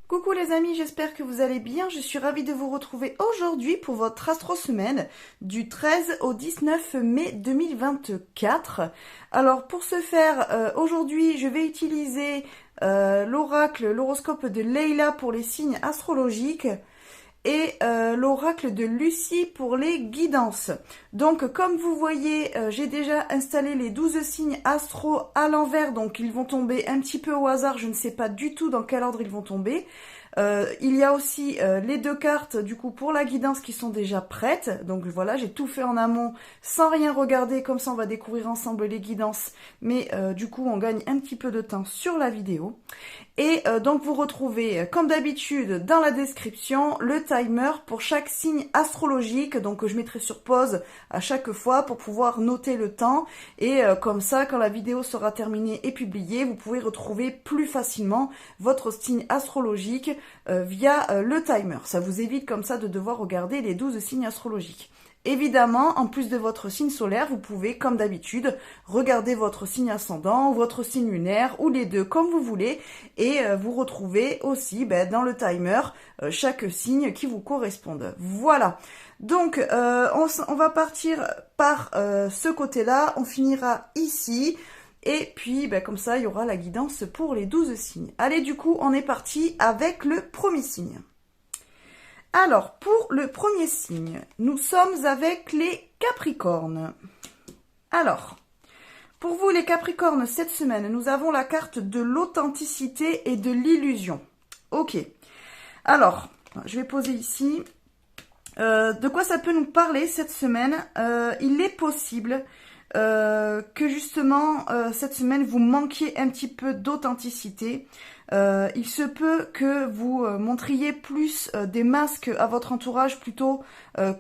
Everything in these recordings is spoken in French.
Coucou les amis, j'espère que vous allez bien. Je suis ravie de vous retrouver aujourd'hui pour votre Astro Semaine du 13 au 19 mai 2024. Alors pour ce faire, aujourd'hui je vais utiliser l'horoscope de Leila pour les signes astrologiques et l'oracle de Lucie pour les guidances. Donc comme vous voyez, j'ai déjà installé les 12 signes astro à l'envers, donc ils vont tomber un petit peu au hasard, je ne sais pas du tout dans quel ordre ils vont tomber. Il y a aussi les deux cartes du coup pour la guidance qui sont déjà prêtes, donc voilà, j'ai tout fait en amont sans rien regarder, comme ça on va découvrir ensemble les guidances, mais du coup on gagne un petit peu de temps sur la vidéo. Et donc vous retrouvez comme d'habitude dans la description le timer pour chaque signe astrologique, donc je mettrai sur pause à chaque fois pour pouvoir noter le temps, et comme ça quand la vidéo sera terminée et publiée, vous pouvez retrouver plus facilement votre signe astrologique via le timer. Ça vous évite comme ça de devoir regarder les 12 signes astrologiques. Évidemment, en plus de votre signe solaire, vous pouvez, comme d'habitude, regarder votre signe ascendant, votre signe lunaire, ou les deux, comme vous voulez, et vous retrouvez aussi dans le timer chaque signe qui vous corresponde. Voilà. Donc, on va partir par ce côté-là, on finira ici, et puis comme ça, il y aura la guidance pour les 12 signes. Allez, du coup, on est parti avec le premier signe. Alors, pour le premier signe, nous sommes avec les Capricornes. Alors, pour vous les Capricornes, cette semaine, nous avons la carte de l'authenticité et de l'illusion. Ok. Alors, je vais poser ici. De quoi ça peut nous parler cette semaine? Il est possible que justement, cette semaine, vous manquiez un petit peu d'authenticité. Il se peut que vous montriez plus des masques à votre entourage plutôt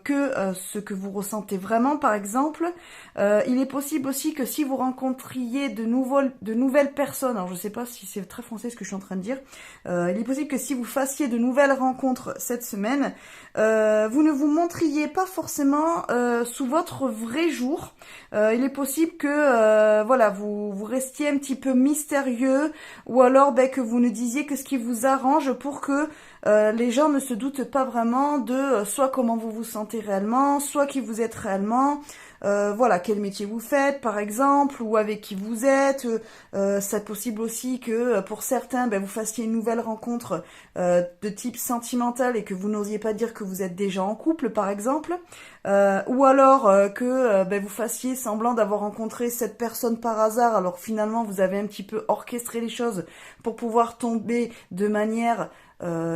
que ce que vous ressentez vraiment, par exemple. Il est possible aussi que si vous rencontriez de nouvelles personnes, alors je ne sais pas si c'est très français ce que je suis en train de dire, il est possible que si vous fassiez de nouvelles rencontres cette semaine, vous ne vous montriez pas forcément sous votre vrai jour. Il est possible que voilà, vous restiez un petit peu mystérieux, ou alors que vous ne disiez que ce qui vous arrange pour que les gens ne se doutent pas vraiment de soit comment vous vous sentez réellement, soit qui vous êtes réellement, voilà, quel métier vous faites par exemple, ou avec qui vous êtes. C'est possible aussi que pour certains, vous fassiez une nouvelle rencontre de type sentimental et que vous n'osiez pas dire que vous êtes déjà en couple par exemple, ou alors que vous fassiez semblant d'avoir rencontré cette personne par hasard, alors finalement vous avez un petit peu orchestré les choses pour pouvoir tomber de manière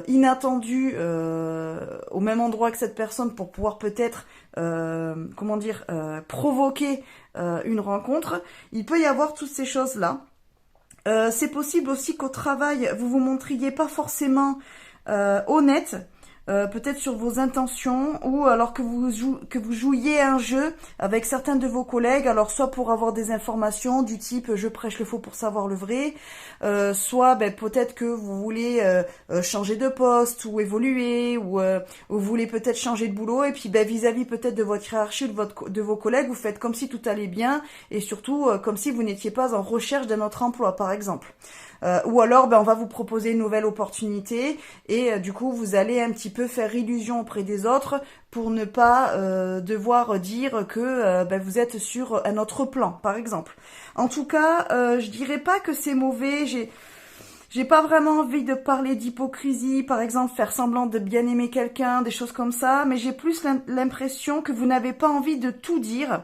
inattendue au même endroit que cette personne pour pouvoir peut-être provoquer une rencontre. Il peut y avoir toutes ces choses-là. C'est possible aussi qu'au travail, vous vous montriez pas forcément honnête, peut-être sur vos intentions, ou alors que vous jouiez un jeu avec certains de vos collègues, alors soit pour avoir des informations du type je prêche le faux pour savoir le vrai, soit peut-être que vous voulez changer de poste ou évoluer, ou vous voulez peut-être changer de boulot, et puis vis-à-vis peut-être de votre hiérarchie, de vos collègues, vous faites comme si tout allait bien, et surtout comme si vous n'étiez pas en recherche d'un autre emploi par exemple. Ou alors on va vous proposer une nouvelle opportunité, et du coup vous allez un petit peu faire illusion auprès des autres pour ne pas devoir dire que vous êtes sur un autre plan par exemple. En tout cas, je dirais pas que c'est mauvais. J'ai pas vraiment envie de parler d'hypocrisie, par exemple faire semblant de bien aimer quelqu'un, des choses comme ça, mais j'ai plus l'impression que vous n'avez pas envie de tout dire.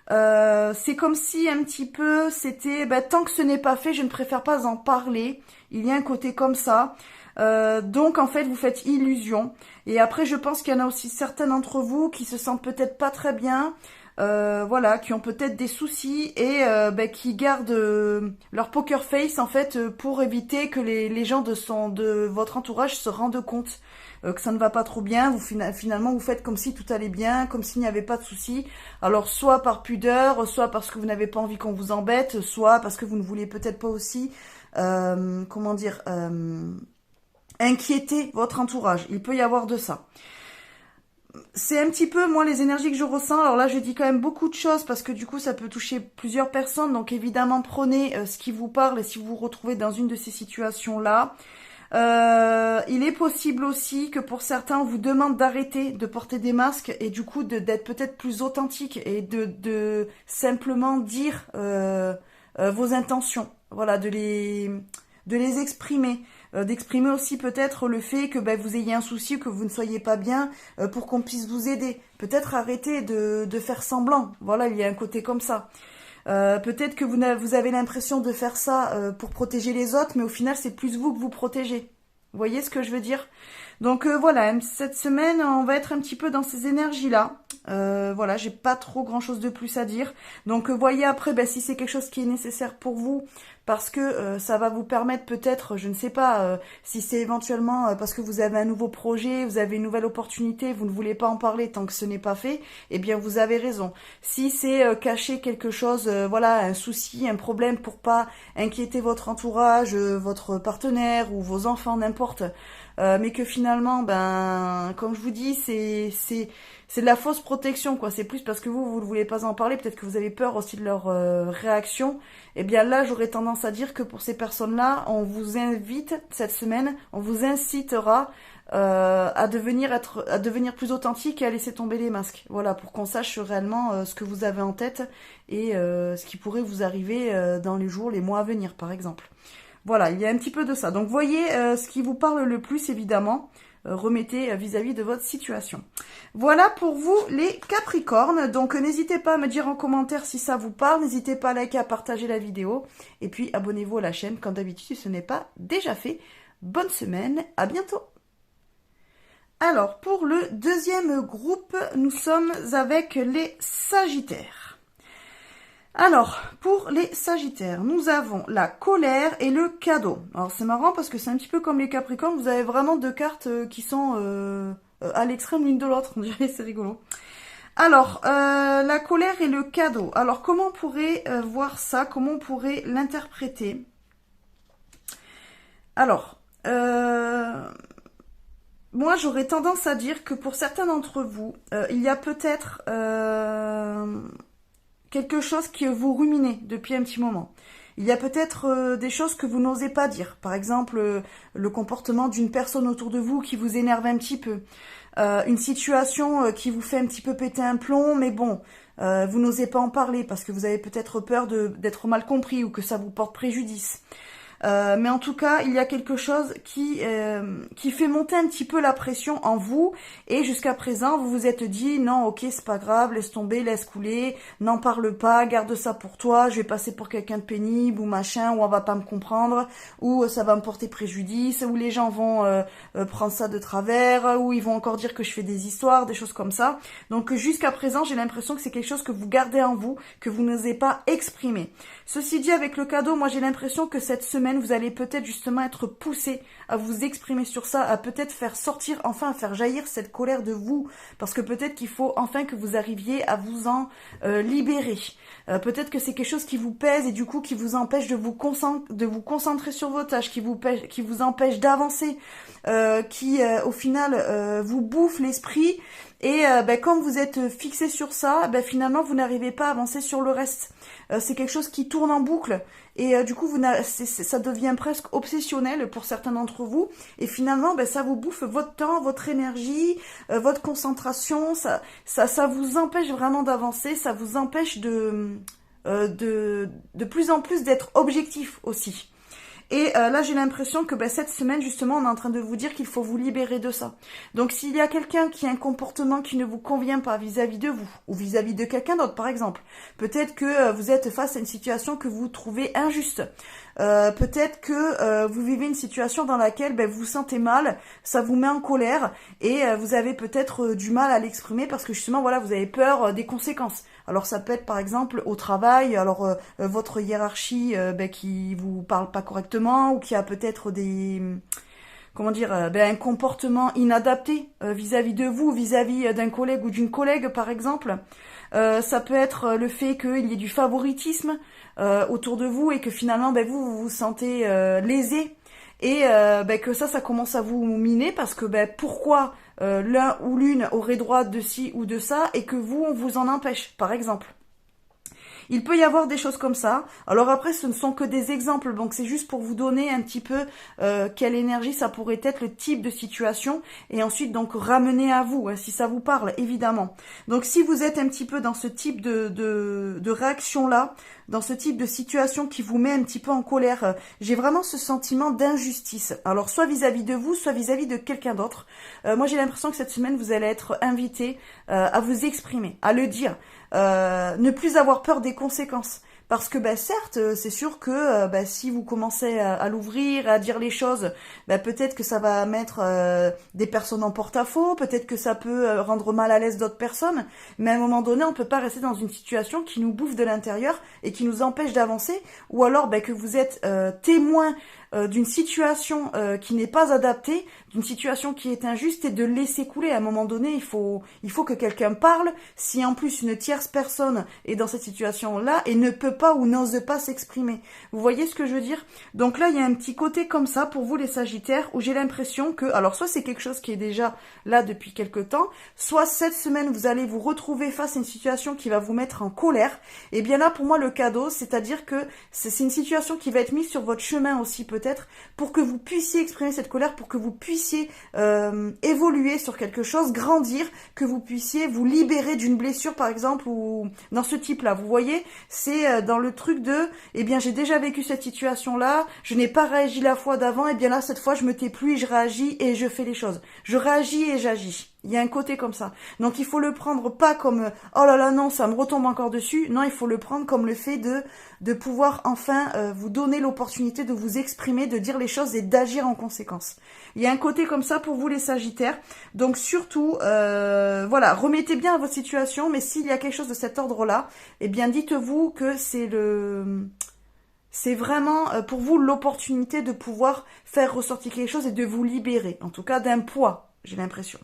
C'est comme si un petit peu c'était tant que ce n'est pas fait, je ne préfère pas en parler. Il y a un côté comme ça. Donc en fait vous faites illusion. Et après je pense qu'il y en a aussi certains d'entre vous qui se sentent peut-être pas très bien, voilà, qui ont peut-être des soucis, et qui gardent leur poker face en fait pour éviter que les gens de votre entourage se rendent compte que ça ne va pas trop bien. Finalement vous faites comme si tout allait bien, comme s'il n'y avait pas de soucis. Alors soit par pudeur, soit parce que vous n'avez pas envie qu'on vous embête, soit parce que vous ne voulez peut-être pas aussi inquiéter votre entourage. Il peut y avoir de ça. C'est un petit peu, moi, les énergies que je ressens. Alors là, je dis quand même beaucoup de choses parce que du coup, ça peut toucher plusieurs personnes. Donc évidemment, prenez ce qui vous parle, et si vous vous retrouvez dans une de ces situations-là. Il est possible aussi que pour certains, on vous demande d'arrêter de porter des masques et du coup d'être peut-être plus authentique et de simplement dire vos intentions. Voilà, de les exprimer. D'exprimer aussi peut-être le fait que vous ayez un souci, que vous ne soyez pas bien, pour qu'on puisse vous aider. Peut-être arrêter de faire semblant. Voilà, il y a un côté comme ça. Peut-être que vous avez l'impression de faire ça pour protéger les autres, mais au final, c'est plus vous que vous protégez. Vous voyez ce que je veux dire? Donc voilà, cette semaine, on va être un petit peu dans ces énergies-là. Voilà, j'ai pas trop grand-chose de plus à dire. Donc voyez après si c'est quelque chose qui est nécessaire pour vous, parce que ça va vous permettre peut-être, je ne sais pas, si c'est éventuellement parce que vous avez un nouveau projet, vous avez une nouvelle opportunité, vous ne voulez pas en parler tant que ce n'est pas fait, eh bien vous avez raison. Si c'est cacher quelque chose, voilà, un souci, un problème pour pas inquiéter votre entourage, votre partenaire ou vos enfants, n'importe, mais que finalement, comme je vous dis, c'est de la fausse protection, quoi. C'est plus parce que vous ne voulez pas en parler, peut-être que vous avez peur aussi de leur réaction. Eh bien là, j'aurais tendance à dire que pour ces personnes-là, on vous invite cette semaine, on vous incitera à devenir plus authentique et à laisser tomber les masques. Voilà, pour qu'on sache réellement ce que vous avez en tête et ce qui pourrait vous arriver dans les jours, les mois à venir, par exemple. Voilà, il y a un petit peu de ça. Donc voyez ce qui vous parle le plus, évidemment. Remettez vis-à-vis de votre situation. Voilà pour vous les Capricornes. Donc n'hésitez pas à me dire en commentaire si ça vous parle. N'hésitez pas à liker, à partager la vidéo. Et puis abonnez-vous à la chaîne comme d'habitude si ce n'est pas déjà fait. Bonne semaine, à bientôt. Alors pour le deuxième groupe, nous sommes avec les Sagittaires. Alors, pour les Sagittaires, nous avons la colère et le cadeau. Alors c'est marrant parce que c'est un petit peu comme les Capricornes, vous avez vraiment deux cartes qui sont à l'extrême l'une de l'autre, on dirait, c'est rigolo. Alors, la colère et le cadeau. Alors comment on pourrait voir ça, comment on pourrait l'interpréter? Alors, moi j'aurais tendance à dire que pour certains d'entre vous, il y a peut-être quelque chose que vous ruminez depuis un petit moment. Il y a peut-être des choses que vous n'osez pas dire. Par exemple, le comportement d'une personne autour de vous qui vous énerve un petit peu. Une situation qui vous fait un petit peu péter un plomb, mais bon, vous n'osez pas en parler parce que vous avez peut-être peur d'être mal compris ou que ça vous porte préjudice. Mais en tout cas, il y a quelque chose qui fait monter un petit peu la pression en vous. Et jusqu'à présent, vous vous êtes dit, non, ok, c'est pas grave, laisse tomber, laisse couler, n'en parle pas, garde ça pour toi, je vais passer pour quelqu'un de pénible, ou machin, ou on va pas me comprendre, ou ça va me porter préjudice, ou les gens vont prendre ça de travers, ou ils vont encore dire que je fais des histoires, des choses comme ça. Donc jusqu'à présent, j'ai l'impression que c'est quelque chose que vous gardez en vous, que vous n'osez pas exprimer. Ceci dit, avec le cadeau, moi j'ai l'impression que cette semaine, vous allez peut-être justement être poussé à vous exprimer sur ça, à peut-être faire sortir, enfin à faire jaillir cette colère de vous, parce que peut-être qu'il faut enfin que vous arriviez à vous en libérer. Peut-être que c'est quelque chose qui vous pèse et du coup qui vous empêche de vous concentrer sur vos tâches, qui vous empêche d'avancer, qui au final vous bouffe l'esprit. Et quand vous êtes fixé sur ça, finalement vous n'arrivez pas à avancer sur le reste. C'est quelque chose qui tourne en boucle et du coup ça devient presque obsessionnel pour certains d'entre vous. Et finalement ça vous bouffe votre temps, votre énergie, votre concentration. Ça vous empêche vraiment d'avancer. Ça vous empêche de plus en plus d'être objectif aussi. Et là, j'ai l'impression que cette semaine, justement, on est en train de vous dire qu'il faut vous libérer de ça. Donc, s'il y a quelqu'un qui a un comportement qui ne vous convient pas vis-à-vis de vous, ou vis-à-vis de quelqu'un d'autre, par exemple, peut-être que vous êtes face à une situation que vous trouvez injuste. Peut-être que vous vivez une situation dans laquelle vous vous sentez mal, ça vous met en colère, et vous avez peut-être du mal à l'exprimer parce que justement, voilà, vous avez peur des conséquences. Alors ça peut être par exemple au travail, alors votre hiérarchie qui vous parle pas correctement ou qui a peut-être un comportement inadapté vis-à-vis de vous, vis-à-vis d'un collègue ou d'une collègue par exemple. Ça peut être le fait qu'il y ait du favoritisme autour de vous et que finalement vous vous sentez lésé et que ça commence à vous miner parce que pourquoi l'un ou l'une aurait droit de ci ou de ça et que vous, on vous en empêche, par exemple. Il peut y avoir des choses comme ça. Alors après, ce ne sont que des exemples, donc c'est juste pour vous donner un petit peu quelle énergie ça pourrait être, le type de situation, et ensuite donc ramener à vous, hein, si ça vous parle, évidemment. Donc si vous êtes un petit peu dans ce type de réaction-là, dans ce type de situation qui vous met un petit peu en colère, j'ai vraiment ce sentiment d'injustice. Alors soit vis-à-vis de vous, soit vis-à-vis de quelqu'un d'autre. Moi j'ai l'impression que cette semaine vous allez être invité à vous exprimer, à le dire, ne plus avoir peur des conséquences. Parce que certes, c'est sûr que si vous commencez à l'ouvrir, à dire les choses, peut-être que ça va mettre des personnes en porte-à-faux, peut-être que ça peut rendre mal à l'aise d'autres personnes, mais à un moment donné, on peut pas rester dans une situation qui nous bouffe de l'intérieur et qui nous empêche d'avancer, ou alors que vous êtes témoin d'une situation qui n'est pas adaptée, d'une situation qui est injuste, et de laisser couler. À un moment donné, il faut que quelqu'un parle. Si en plus une tierce personne est dans cette situation-là et ne peut pas ou n'ose pas s'exprimer. Vous voyez ce que je veux dire? Donc là, il y a un petit côté comme ça pour vous les Sagittaires, où j'ai l'impression que, alors soit c'est quelque chose qui est déjà là depuis quelque temps, soit cette semaine vous allez vous retrouver face à une situation qui va vous mettre en colère. Et bien là, pour moi, le cadeau, c'est-à-dire que c'est une situation qui va être mise sur votre chemin aussi, peut-être, pour que vous puissiez exprimer cette colère, pour que vous puissiez évoluer sur quelque chose, grandir, que vous puissiez vous libérer d'une blessure, par exemple, ou dans ce type-là. Vous voyez, c'est dans le truc de, eh bien, j'ai déjà vécu cette situation-là, je n'ai pas réagi la fois d'avant, et bien là, cette fois, je me tais plus, et je réagis et je fais les choses. Je réagis et j'agis. Il y a un côté comme ça. Donc il faut le prendre pas comme oh là là non, ça me retombe encore dessus. Non, il faut le prendre comme le fait de pouvoir enfin vous donner l'opportunité de vous exprimer, de dire les choses et d'agir en conséquence. Il y a un côté comme ça pour vous les Sagittaires. Donc surtout, voilà, remettez bien à votre situation, mais s'il y a quelque chose de cet ordre-là, eh bien dites-vous que c'est vraiment pour vous l'opportunité de pouvoir faire ressortir quelque chose et de vous libérer, en tout cas d'un poids, j'ai l'impression.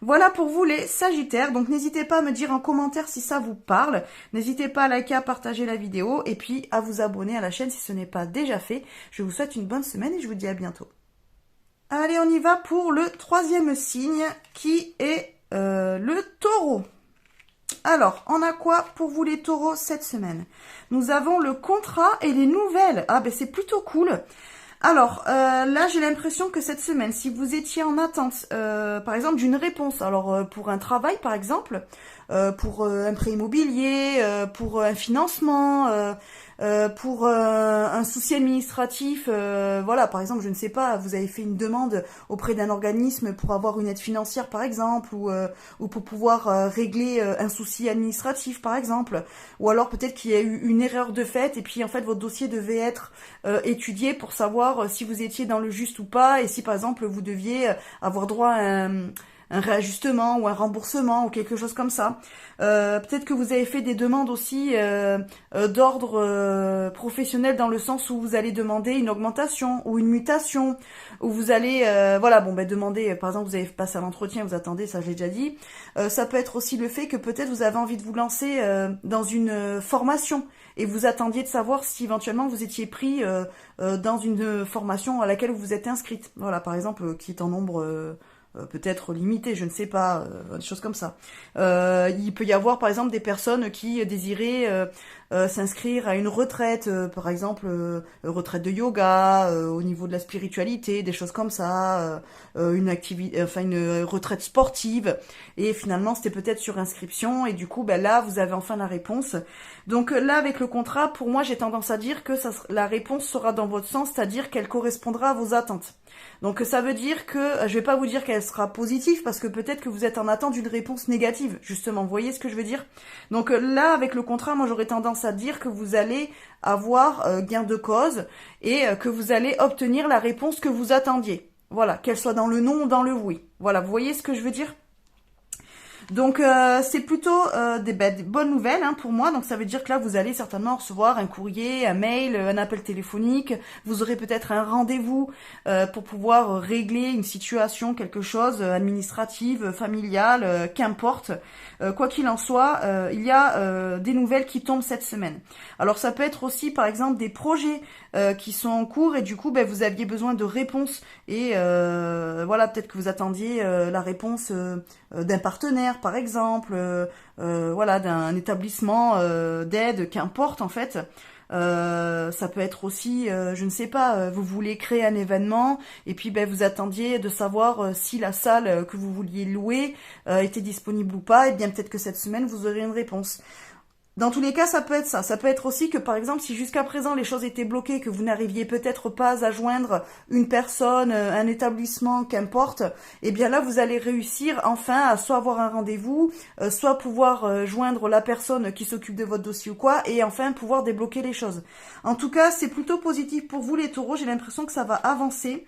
Voilà pour vous les Sagittaires, donc n'hésitez pas à me dire en commentaire si ça vous parle, n'hésitez pas à liker, à partager la vidéo et puis à vous abonner à la chaîne si ce n'est pas déjà fait. Je vous souhaite une bonne semaine et je vous dis à bientôt. Allez, on y va pour le troisième signe qui est le Taureau. Alors, on a quoi pour vous les Taureaux cette semaine? Nous avons le contrat et les nouvelles. Ah c'est plutôt cool. Alors, là, j'ai l'impression que cette semaine, si vous étiez en attente, par exemple, d'une réponse, alors pour un travail, par exemple, pour un prêt immobilier, pour un financement, pour un souci administratif, voilà, par exemple, je ne sais pas, vous avez fait une demande auprès d'un organisme pour avoir une aide financière, par exemple, ou pour pouvoir régler un souci administratif, par exemple, ou alors peut-être qu'il y a eu une erreur de fait et puis en fait votre dossier devait être étudié pour savoir si vous étiez dans le juste ou pas, et si par exemple vous deviez avoir droit à un réajustement ou un remboursement ou quelque chose comme ça. Peut-être que vous avez fait des demandes aussi d'ordre professionnel, dans le sens où vous allez demander une augmentation ou une mutation, où vous allez demander, par exemple, vous avez passé un entretien, vous attendez, ça je l'ai déjà dit. Ça peut être aussi le fait que peut-être vous avez envie de vous lancer dans une formation et vous attendiez de savoir si éventuellement vous étiez pris dans une formation à laquelle vous vous êtes inscrite. Voilà, par exemple, qui est en nombre peut-être limité, je ne sais pas, des choses comme ça. Il peut y avoir par exemple des personnes qui désiraient s'inscrire à une retraite, par exemple retraite de yoga, au niveau de la spiritualité, des choses comme ça, une activité, enfin une retraite sportive, et finalement c'était peut-être sur inscription, et du coup là vous avez enfin la réponse. Donc là avec le contrat, pour moi j'ai tendance à dire que la réponse sera dans votre sens, c'est-à-dire qu'elle correspondra à vos attentes. Donc ça veut dire que, je vais pas vous dire qu'elle sera positive, parce que peut-être que vous êtes en attente d'une réponse négative, justement, vous voyez ce que je veux dire? Donc là, avec le contrat, moi j'aurais tendance à dire que vous allez avoir gain de cause, et que vous allez obtenir la réponse que vous attendiez. Voilà, qu'elle soit dans le non ou dans le oui. Voilà, vous voyez ce que je veux dire? Donc c'est plutôt des bonnes nouvelles pour moi. Donc ça veut dire que là vous allez certainement recevoir un courrier, un mail, un appel téléphonique. Vous aurez peut-être un rendez-vous pour pouvoir régler une situation, quelque chose, administrative, familiale, qu'importe. Quoi qu'il en soit, il y a des nouvelles qui tombent cette semaine. Alors ça peut être aussi par exemple des projets qui sont en cours, et du coup vous aviez besoin de réponses, et voilà, peut-être que vous attendiez la réponse d'un partenaire, partenaire par exemple, voilà, d'un établissement d'aide, qu'importe en fait. Ça peut être aussi, je ne sais pas, vous voulez créer un événement et puis ben, vous attendiez de savoir si la salle que vous vouliez louer était disponible ou pas, et bien peut-être que cette semaine vous aurez une réponse. Dans tous les cas, ça peut être ça. Ça peut être aussi que, par exemple, si jusqu'à présent les choses étaient bloquées, que vous n'arriviez peut-être pas à joindre une personne, un établissement, qu'importe, eh bien là, vous allez réussir enfin à soit avoir un rendez-vous, soit pouvoir joindre la personne qui s'occupe de votre dossier ou quoi, et enfin pouvoir débloquer les choses. En tout cas, c'est plutôt positif pour vous les taureaux. J'ai l'impression que ça va avancer.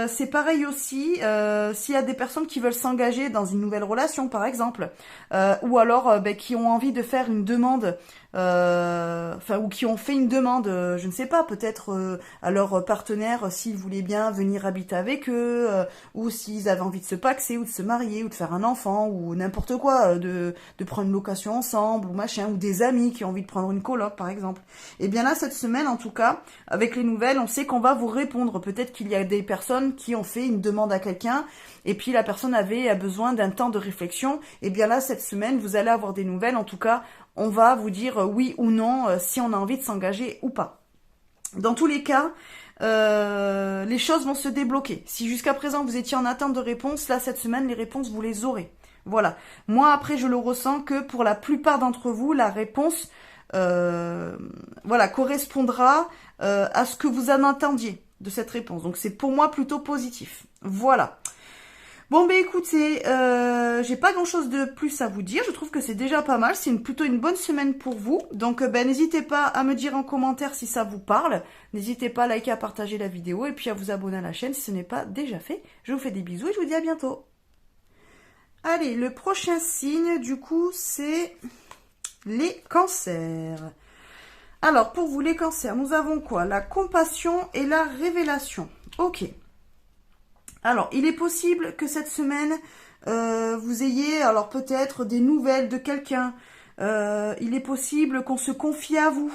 C'est pareil aussi s'il y a des personnes qui veulent s'engager dans une nouvelle relation par exemple, ou alors ben, qui ont envie de faire une demande, enfin ou qui ont fait une demande, je ne sais pas, peut-être à leur partenaire s'ils voulaient bien venir habiter avec eux, ou s'ils avaient envie de se paxer ou de se marier ou de faire un enfant ou n'importe quoi, de prendre une location ensemble ou machin, ou des amis qui ont envie de prendre une coloc par exemple. Et bien là cette semaine en tout cas, avec les nouvelles, on sait qu'on va vous répondre. Peut-être qu'il y a des personnes qui ont fait une demande à quelqu'un et puis la personne avait besoin d'un temps de réflexion. Et bien là cette semaine vous allez avoir des nouvelles. En tout cas on va vous dire oui ou non si on a envie de s'engager ou pas. Dans tous les cas, les choses vont se débloquer. Si jusqu'à présent vous étiez en attente de réponse, là cette semaine les réponses vous les aurez. Voilà. Moi après je le ressens que pour la plupart d'entre vous la réponse voilà, correspondra à ce que vous en attendiez de cette réponse. Donc c'est pour moi plutôt positif. Voilà. Bon ben écoutez, j'ai pas grand chose de plus à vous dire, je trouve que c'est déjà pas mal, c'est plutôt une bonne semaine pour vous, donc ben n'hésitez pas à me dire en commentaire si ça vous parle, n'hésitez pas à liker, à partager la vidéo et puis à vous abonner à la chaîne si ce n'est pas déjà fait. Je vous fais des bisous et je vous dis à bientôt. Allez, le prochain signe du coup c'est les cancers. Alors pour vous les cancers, nous avons quoi? La compassion et la révélation. Ok. Alors, il est possible que cette semaine, vous ayez alors peut-être des nouvelles de quelqu'un. Il est possible qu'on se confie à vous.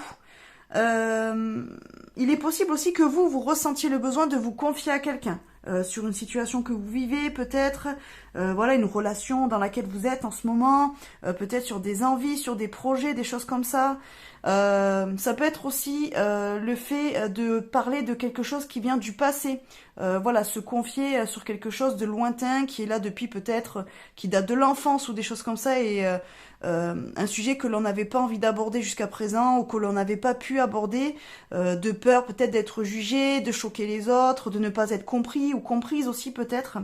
Il est possible aussi que vous ressentiez le besoin de vous confier à quelqu'un. Sur une situation que vous vivez peut-être, voilà, une relation dans laquelle vous êtes en ce moment, peut-être sur des envies, sur des projets, des choses comme ça. Ça peut être aussi le fait de parler de quelque chose qui vient du passé, voilà, se confier sur quelque chose de lointain qui est là depuis peut-être, qui date de l'enfance ou des choses comme ça, et un sujet que l'on n'avait pas envie d'aborder jusqu'à présent ou que l'on n'avait pas pu aborder, de peur peut-être d'être jugé, de choquer les autres, de ne pas être compris ou comprise aussi peut-être.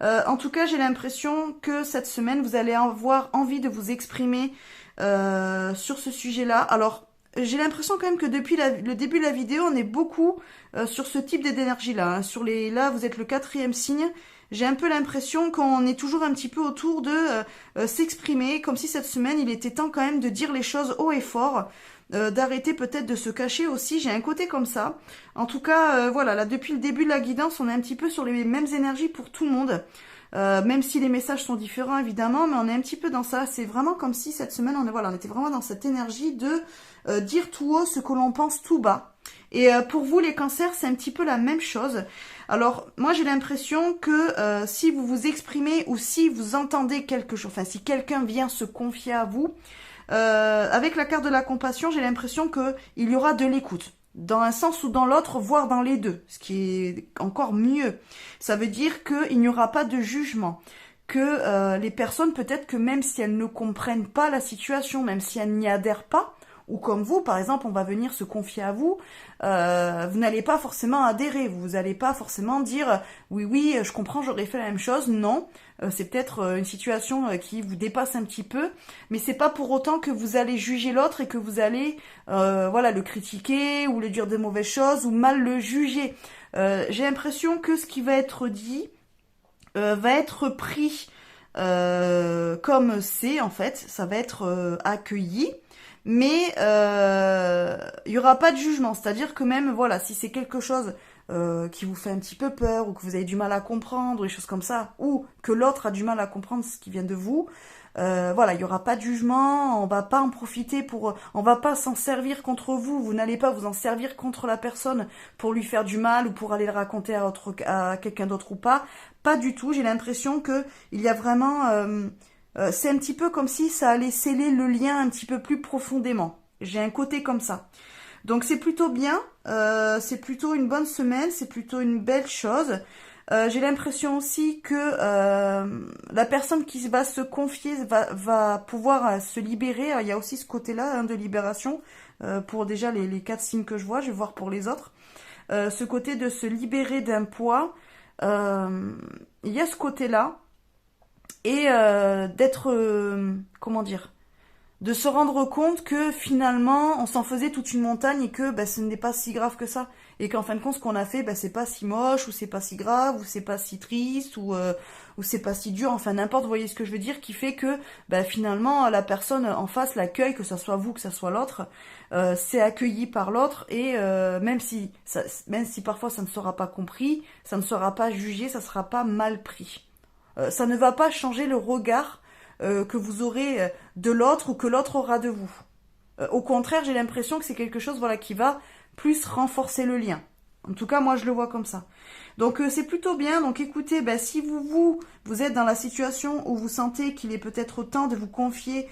En tout cas, j'ai l'impression que cette semaine, vous allez avoir envie de vous exprimer sur ce sujet-là. Alors, j'ai l'impression quand même que depuis le début de la vidéo, on est beaucoup sur ce type d'énergie-là. Hein. Là, vous êtes le 4e signe. J'ai un peu l'impression qu'on est toujours un petit peu autour de s'exprimer, comme si cette semaine, il était temps quand même de dire les choses haut et fort, d'arrêter peut-être de se cacher aussi. J'ai un côté comme ça. En tout cas, voilà, là, depuis le début de la guidance, on est un petit peu sur les mêmes énergies pour tout le monde. Même si les messages sont différents évidemment, mais on est un petit peu dans ça. C'est vraiment comme si cette semaine on était vraiment dans cette énergie de dire tout haut ce que l'on pense tout bas. Et pour vous les cancers, c'est un petit peu la même chose. Alors moi j'ai l'impression que si vous vous exprimez ou si vous entendez quelque chose, enfin si quelqu'un vient se confier à vous, avec la carte de la compassion, j'ai l'impression que il y aura de l'écoute. Dans un sens ou dans l'autre, voire dans les deux, ce qui est encore mieux. Ça veut dire qu'il n'y aura pas de jugement, que les personnes, peut-être que même si elles ne comprennent pas la situation, même si elles n'y adhèrent pas, ou comme vous, par exemple, on va venir se confier à vous, vous n'allez pas forcément adhérer, vous n'allez pas forcément dire oui, je comprends, j'aurais fait la même chose. Non, c'est peut-être une situation qui vous dépasse un petit peu, mais c'est pas pour autant que vous allez juger l'autre et que vous allez voilà, le critiquer ou lui dire de mauvaises choses ou mal le juger. J'ai l'impression que ce qui va être dit va être pris comme c'est, en fait, ça va être accueilli. Mais il y aura pas de jugement, c'est-à-dire que même voilà, si c'est quelque chose qui vous fait un petit peu peur ou que vous avez du mal à comprendre, des choses comme ça, ou que l'autre a du mal à comprendre ce qui vient de vous, voilà, il y aura pas de jugement, on va pas en profiter on va pas s'en servir contre vous, vous n'allez pas vous en servir contre la personne pour lui faire du mal ou pour aller le raconter à quelqu'un d'autre ou pas du tout. J'ai l'impression que il y a vraiment C'est un petit peu comme si ça allait sceller le lien un petit peu plus profondément. J'ai un côté comme ça. Donc c'est plutôt bien, c'est plutôt une bonne semaine, c'est plutôt une belle chose. J'ai l'impression aussi que la personne qui va se confier va pouvoir se libérer. Il y a aussi ce côté-là, hein, de libération pour déjà les 4 signes que je vois. Je vais voir pour les autres. Ce côté de se libérer d'un poids, il y a ce côté-là. Et d'être, comment dire, de se rendre compte que finalement on s'en faisait toute une montagne et que ce n'est pas si grave que ça, et qu'en fin de compte ce qu'on a fait c'est pas si moche, ou c'est pas si grave, ou c'est pas si triste, ou c'est pas si dur, enfin n'importe, vous voyez ce que je veux dire, qui fait que finalement la personne en face l'accueille, que ça soit vous, que ça soit l'autre, c'est accueilli par l'autre, et même si parfois ça ne sera pas compris, ça ne sera pas jugé, ça sera pas mal pris. Ça ne va pas changer le regard que vous aurez de l'autre, ou que l'autre aura de vous. Au contraire, j'ai l'impression que c'est quelque chose, voilà, qui va plus renforcer le lien. En tout cas, moi, je le vois comme ça. Donc, c'est plutôt bien. Donc, écoutez, si vous êtes dans la situation où vous sentez qu'il est peut-être temps de vous confier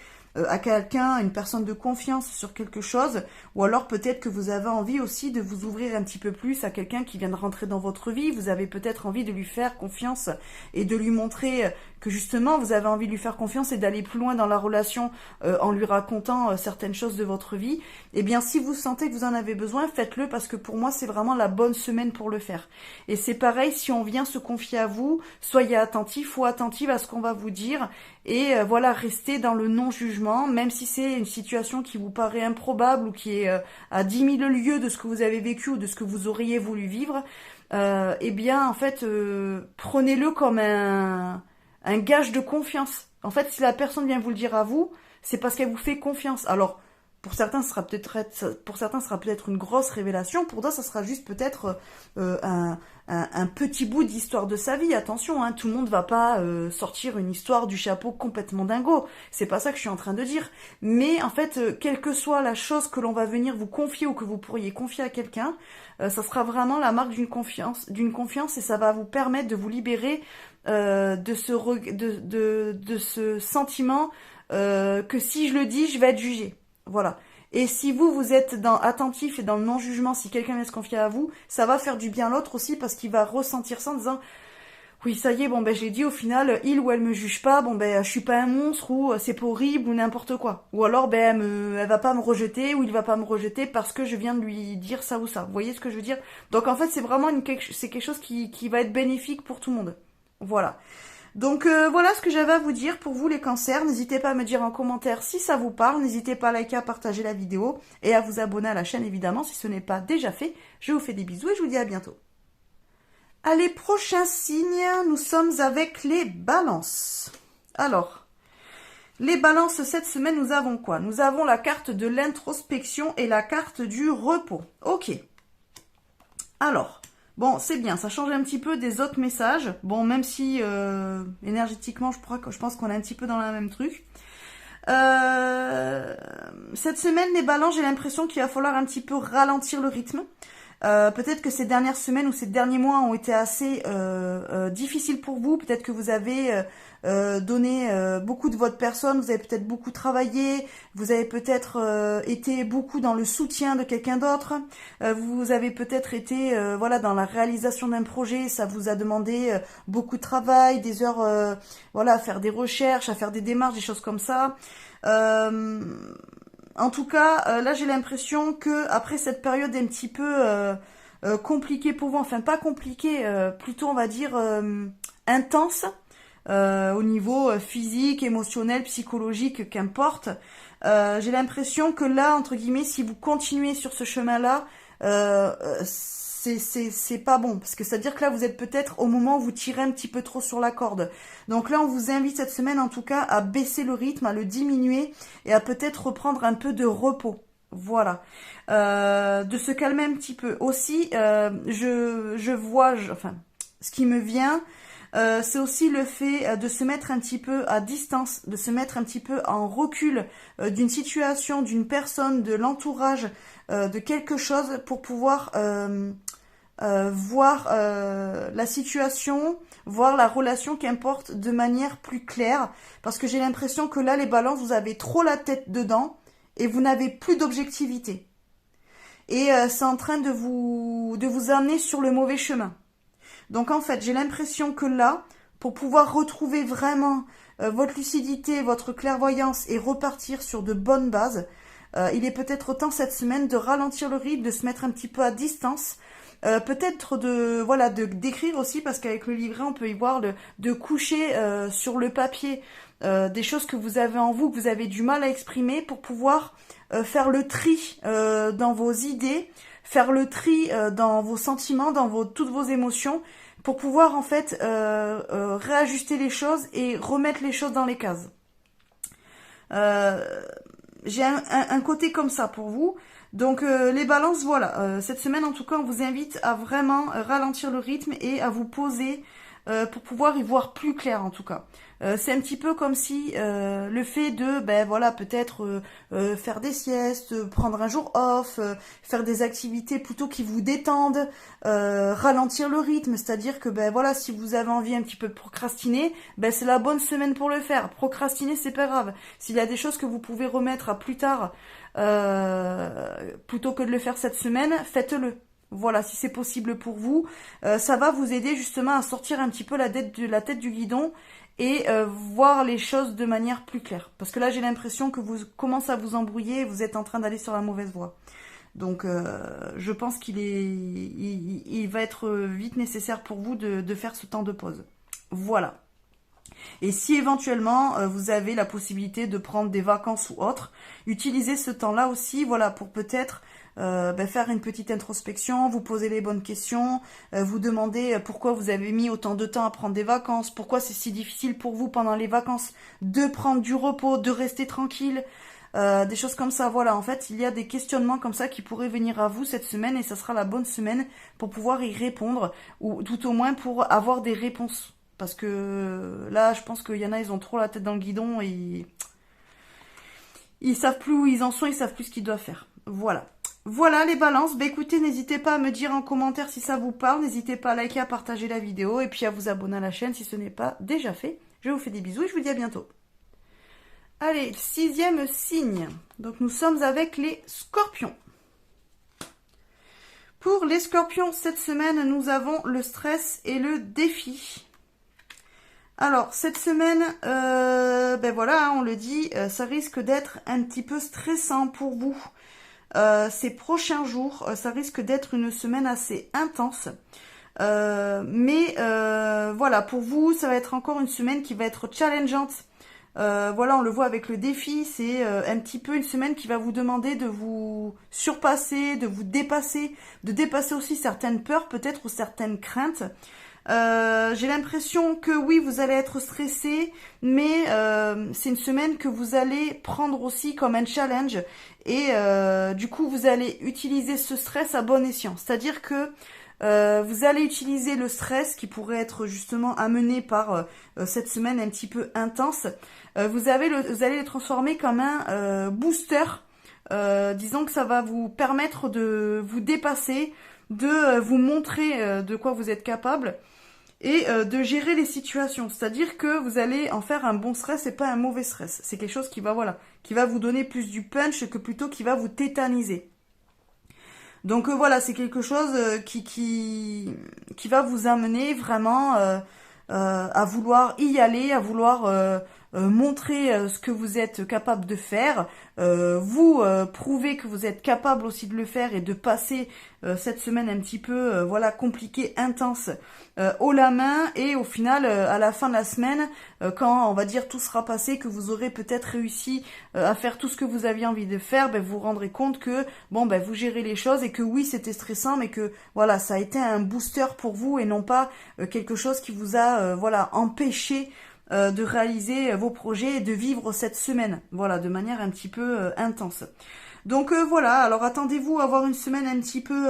à quelqu'un, une personne de confiance sur quelque chose, ou alors peut-être que vous avez envie aussi de vous ouvrir un petit peu plus à quelqu'un qui vient de rentrer dans votre vie, vous avez peut-être envie de lui faire confiance et de lui montrer que justement vous avez envie de lui faire confiance et d'aller plus loin dans la relation en lui racontant certaines choses de votre vie. Eh bien, si vous sentez que vous en avez besoin, faites-le, parce que pour moi c'est vraiment la bonne semaine pour le faire. Et c'est pareil, si on vient se confier à vous, soyez attentif ou attentive à ce qu'on va vous dire, et voilà, restez dans le non-jugement, même si c'est une situation qui vous paraît improbable, ou qui est à 10 000 lieues de ce que vous avez vécu ou de ce que vous auriez voulu vivre. Eh bien, en fait, prenez-le comme un gage de confiance. En fait, si la personne vient vous le dire à vous, c'est parce qu'elle vous fait confiance. Alors, pour certains, ce sera peut-être une grosse révélation. Pour d'autres, ça sera juste peut-être un petit bout d'histoire de sa vie. Attention, hein, tout le monde va pas sortir une histoire du chapeau complètement dingo. C'est pas ça que je suis en train de dire. Mais en fait, quelle que soit la chose que l'on va venir vous confier, ou que vous pourriez confier à quelqu'un, ça sera vraiment la marque d'une confiance, et ça va vous permettre de vous libérer de ce sentiment que si je le dis, je vais être jugé. Voilà. Et si vous êtes attentif et dans le non-jugement, si quelqu'un vient se confier à vous, ça va faire du bien à l'autre aussi, parce qu'il va ressentir ça en disant oui, ça y est, j'ai dit, au final, il ou elle me juge pas, je suis pas un monstre, ou c'est pas horrible, ou n'importe quoi. Ou alors, elle va pas me rejeter, ou il va pas me rejeter parce que je viens de lui dire ça ou ça. Vous voyez ce que je veux dire? Donc en fait, c'est vraiment c'est quelque chose qui va être bénéfique pour tout le monde. Voilà. Donc voilà ce que j'avais à vous dire pour vous les cancers. N'hésitez pas à me dire en commentaire si ça vous parle. N'hésitez pas à liker, à partager la vidéo et à vous abonner à la chaîne évidemment si ce n'est pas déjà fait. Je vous fais des bisous et je vous dis à bientôt. Allez, prochain signe, nous sommes avec les balances. Alors, les balances, cette semaine, nous avons quoi? Nous avons la carte de l'introspection et la carte du repos. Ok. Alors... bon, c'est bien, ça change un petit peu des autres messages. Bon, même si énergétiquement, je pense qu'on est un petit peu dans le même truc. Cette semaine, les balances, j'ai l'impression qu'il va falloir un petit peu ralentir le rythme. Peut-être que ces dernières semaines ou ces derniers mois ont été assez difficiles pour vous. Peut-être que vous avez donné beaucoup de votre personne, vous avez peut-être beaucoup travaillé, vous avez peut-être été beaucoup dans le soutien de quelqu'un d'autre, vous avez peut-être été voilà, dans la réalisation d'un projet, ça vous a demandé beaucoup de travail, des heures voilà, à faire des recherches, à faire des démarches, des choses comme ça. En tout cas, là j'ai l'impression que après cette période un petit peu compliquée pour vous, enfin pas compliquée, plutôt on va dire intense, au niveau physique, émotionnel, psychologique, qu'importe, j'ai l'impression que là, entre guillemets, si vous continuez sur ce chemin-là, c'est pas bon, parce que c'est-à-dire que là vous êtes peut-être au moment où vous tirez un petit peu trop sur la corde. Donc là on vous invite cette semaine en tout cas à baisser le rythme, à le diminuer et à peut-être reprendre un peu de repos. Voilà, de se calmer un petit peu. Aussi, je vois, enfin, ce qui me vient, c'est aussi le fait de se mettre un petit peu à distance, de se mettre un petit peu en recul d'une situation, d'une personne, de l'entourage, de quelque chose pour pouvoir voir la situation, voir la relation, qu'importe, de manière plus claire. Parce que j'ai l'impression que là, les balances, vous avez trop la tête dedans et vous n'avez plus d'objectivité. Et c'est en train de vous amener sur le mauvais chemin. Donc en fait, j'ai l'impression que là, pour pouvoir retrouver vraiment votre lucidité, votre clairvoyance et repartir sur de bonnes bases, il est peut-être temps cette semaine de ralentir le rythme, de se mettre un petit peu à distance, peut-être de d'écrire aussi, parce qu'avec le livret on peut y voir de coucher sur le papier des choses que vous avez en vous, que vous avez du mal à exprimer, pour pouvoir faire le tri dans vos idées, faire le tri dans vos sentiments, dans toutes vos émotions, pour pouvoir en fait réajuster les choses et remettre les choses dans les cases. J'ai un côté comme ça pour vous. Donc les balances, voilà. Cette semaine en tout cas, on vous invite à vraiment ralentir le rythme et à vous poser pour pouvoir y voir plus clair en tout cas. C'est un petit peu comme si le fait de, peut-être faire des siestes, prendre un jour off, faire des activités plutôt qui vous détendent, ralentir le rythme, c'est-à-dire que si vous avez envie un petit peu de procrastiner, c'est la bonne semaine pour le faire. Procrastiner, c'est pas grave. S'il y a des choses que vous pouvez remettre à plus tard, plutôt que de le faire cette semaine, faites-le. Voilà, si c'est possible pour vous, ça va vous aider justement à sortir un petit peu la tête du guidon et voir les choses de manière plus claire. Parce que là, j'ai l'impression que vous commencez à vous embrouiller et vous êtes en train d'aller sur la mauvaise voie. Donc, je pense il va être vite nécessaire pour vous de faire ce temps de pause. Voilà. Et si éventuellement vous avez la possibilité de prendre des vacances ou autre, utilisez ce temps-là aussi, voilà, pour peut-être faire une petite introspection, vous poser les bonnes questions, vous demander pourquoi vous avez mis autant de temps à prendre des vacances, pourquoi c'est si difficile pour vous pendant les vacances de prendre du repos, de rester tranquille, des choses comme ça. Voilà, en fait, il y a des questionnements comme ça qui pourraient venir à vous cette semaine et ça sera la bonne semaine pour pouvoir y répondre, ou tout au moins pour avoir des réponses. Parce que là, je pense qu'il y en a, ils ont trop la tête dans le guidon et ils savent plus où ils en sont, ils savent plus ce qu'ils doivent faire. Voilà. Voilà les balances. Écoutez, n'hésitez pas à me dire en commentaire si ça vous parle. N'hésitez pas à liker, à partager la vidéo et puis à vous abonner à la chaîne si ce n'est pas déjà fait. Je vous fais des bisous et je vous dis à bientôt. Allez, 6e signe. Donc nous sommes avec les scorpions. Pour les scorpions, cette semaine, nous avons le stress et le défi. Alors, cette semaine, on le dit, ça risque d'être un petit peu stressant pour vous. Ces prochains jours, ça risque d'être une semaine assez intense. Pour vous, ça va être encore une semaine qui va être challengeante. On le voit avec le défi, c'est un petit peu une semaine qui va vous demander de vous surpasser, de vous dépasser, de dépasser aussi certaines peurs peut-être ou certaines craintes. J'ai l'impression que oui, vous allez être stressé, mais c'est une semaine que vous allez prendre aussi comme un challenge et du coup vous allez utiliser ce stress à bon escient. C'est-à-dire que vous allez utiliser le stress qui pourrait être justement amené par cette semaine un petit peu intense. Vous allez le transformer comme un booster. Disons que ça va vous permettre de vous dépasser, de vous montrer de quoi vous êtes capable et de gérer les situations. C'est-à-dire que vous allez en faire un bon stress et pas un mauvais stress. C'est quelque chose qui va vous donner plus du punch que plutôt qui va vous tétaniser. Donc c'est quelque chose qui va vous amener vraiment à vouloir y aller, à vouloir montrer ce que vous êtes capable de faire, prouver que vous êtes capable aussi de le faire et de passer cette semaine un petit peu compliquée, intense, haut la main, et au final à la fin de la semaine, quand on va dire tout sera passé, que vous aurez peut-être réussi à faire tout ce que vous aviez envie de faire, vous vous rendrez compte que vous gérez les choses et que oui, c'était stressant, mais que ça a été un booster pour vous et non pas quelque chose qui vous a empêché de réaliser vos projets et de vivre cette semaine, de manière un petit peu intense. Donc alors attendez-vous à avoir une semaine un petit peu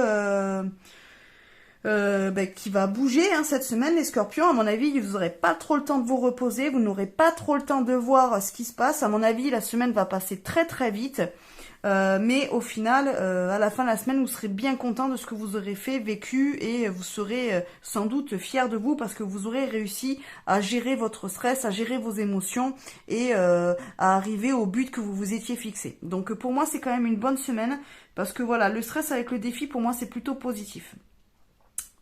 qui va bouger cette semaine, les scorpions. À mon avis, vous n'aurez pas trop le temps de vous reposer, vous n'aurez pas trop le temps de voir ce qui se passe. À mon avis, la semaine va passer très très vite. Mais au final, à la fin de la semaine, vous serez bien content de ce que vous aurez fait, vécu, et vous serez sans doute fier de vous parce que vous aurez réussi à gérer votre stress, à gérer vos émotions et à arriver au but que vous vous étiez fixé. Donc pour moi, c'est quand même une bonne semaine parce que voilà, le stress avec le défi, pour moi, c'est plutôt positif.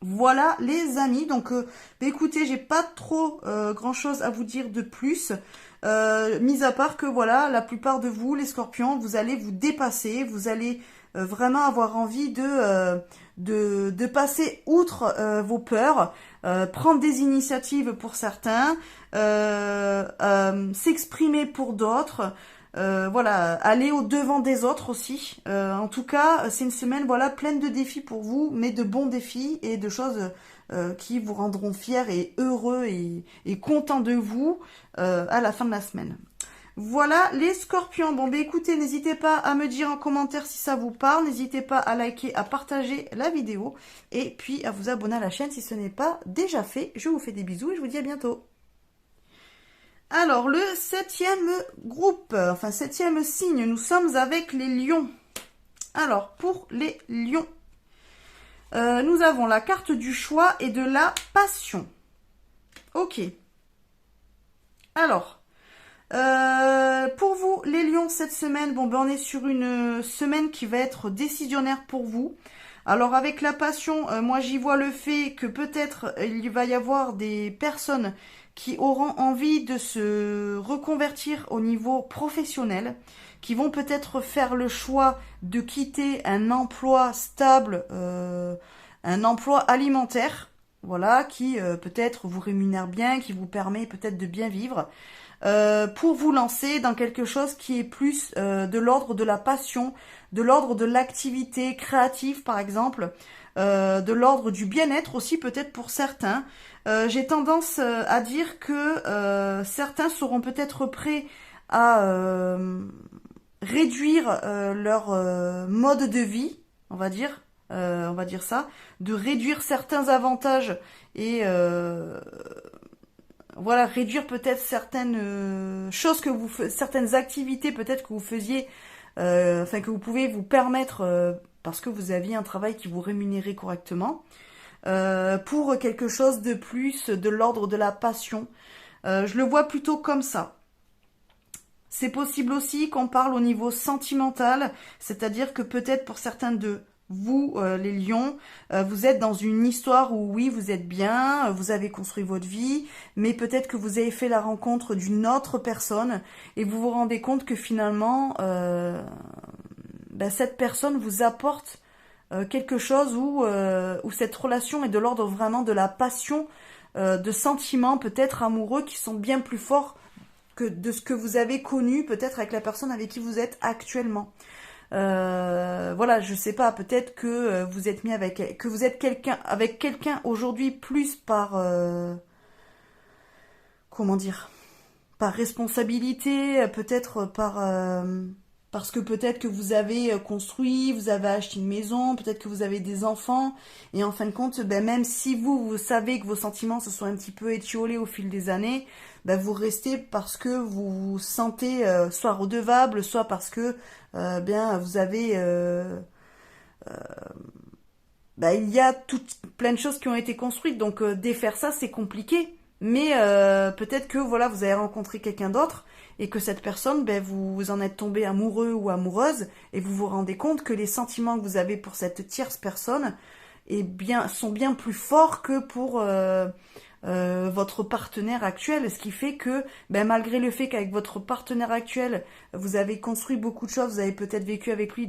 Voilà les amis, donc écoutez, j'ai pas trop grand chose à vous dire de plus, mis à part que voilà, la plupart de vous, les scorpions, vous allez vous dépasser, vous allez vraiment avoir envie de passer outre vos peurs, prendre des initiatives pour certains, s'exprimer pour d'autres. Voilà, aller au devant des autres aussi. En tout cas, c'est une semaine voilà pleine de défis pour vous, mais de bons défis et de choses qui vous rendront fiers et heureux et contents de vous à la fin de la semaine. Voilà les scorpions. Bon ben écoutez, n'hésitez pas à me dire en commentaire si ça vous parle, n'hésitez pas à liker, à partager la vidéo et puis à vous abonner à la chaîne si ce n'est pas déjà fait. Je vous fais des bisous et je vous dis à bientôt. Alors, le 7e groupe, enfin 7e signe, nous sommes avec les lions. Alors, pour les lions, nous avons la carte du choix et de la passion. Ok. Alors, pour vous, les lions, cette semaine, bon, ben, on est sur une semaine qui va être décisionnaire pour vous. Alors, avec la passion, moi, j'y vois le fait que peut-être il va y avoir des personnes qui auront envie de se reconvertir au niveau professionnel, qui vont peut-être faire le choix de quitter un emploi stable, un emploi alimentaire, voilà, qui peut-être vous rémunère bien, qui vous permet peut-être de bien vivre, pour vous lancer dans quelque chose qui est plus de l'ordre de la passion, de l'ordre de l'activité créative par exemple, de l'ordre du bien-être aussi peut-être pour certains. J'ai tendance à dire que certains seront peut-être prêts à réduire leur mode de vie, on va dire ça, de réduire certains avantages et voilà, réduire peut-être certaines choses que certaines activités peut-être que vous faisiez, enfin que vous pouvez vous permettre parce que vous aviez un travail qui vous rémunérait correctement. Pour quelque chose de plus de l'ordre de la passion. Je le vois plutôt comme ça. C'est possible aussi qu'on parle au niveau sentimental, c'est-à-dire que peut-être pour certains de vous, les lions, vous êtes dans une histoire où oui, vous êtes bien, vous avez construit votre vie, mais peut-être que vous avez fait la rencontre d'une autre personne et vous vous rendez compte que finalement, cette personne vous apporte quelque chose où cette relation est de l'ordre vraiment de la passion, de sentiments peut-être amoureux qui sont bien plus forts que de ce que vous avez connu peut-être avec la personne avec qui vous êtes actuellement. Voilà, je sais pas, peut-être que vous êtes mis que vous êtes avec quelqu'un aujourd'hui plus par comment dire, par responsabilité, peut-être parce que peut-être que vous avez construit, vous avez acheté une maison, peut-être que vous avez des enfants, et en fin de compte, même si vous savez que vos sentiments se sont un petit peu étiolés au fil des années, vous restez parce que vous vous sentez soit redevable, soit parce que vous avez il y a plein de choses qui ont été construites, donc défaire ça c'est compliqué. Mais peut-être que voilà, vous avez rencontré quelqu'un d'autre et que cette personne, vous en êtes tombé amoureux ou amoureuse et vous vous rendez compte que les sentiments que vous avez pour cette tierce personne sont bien plus forts que pour votre partenaire actuel. Ce qui fait que malgré le fait qu'avec votre partenaire actuel, vous avez construit beaucoup de choses, vous avez peut-être vécu avec lui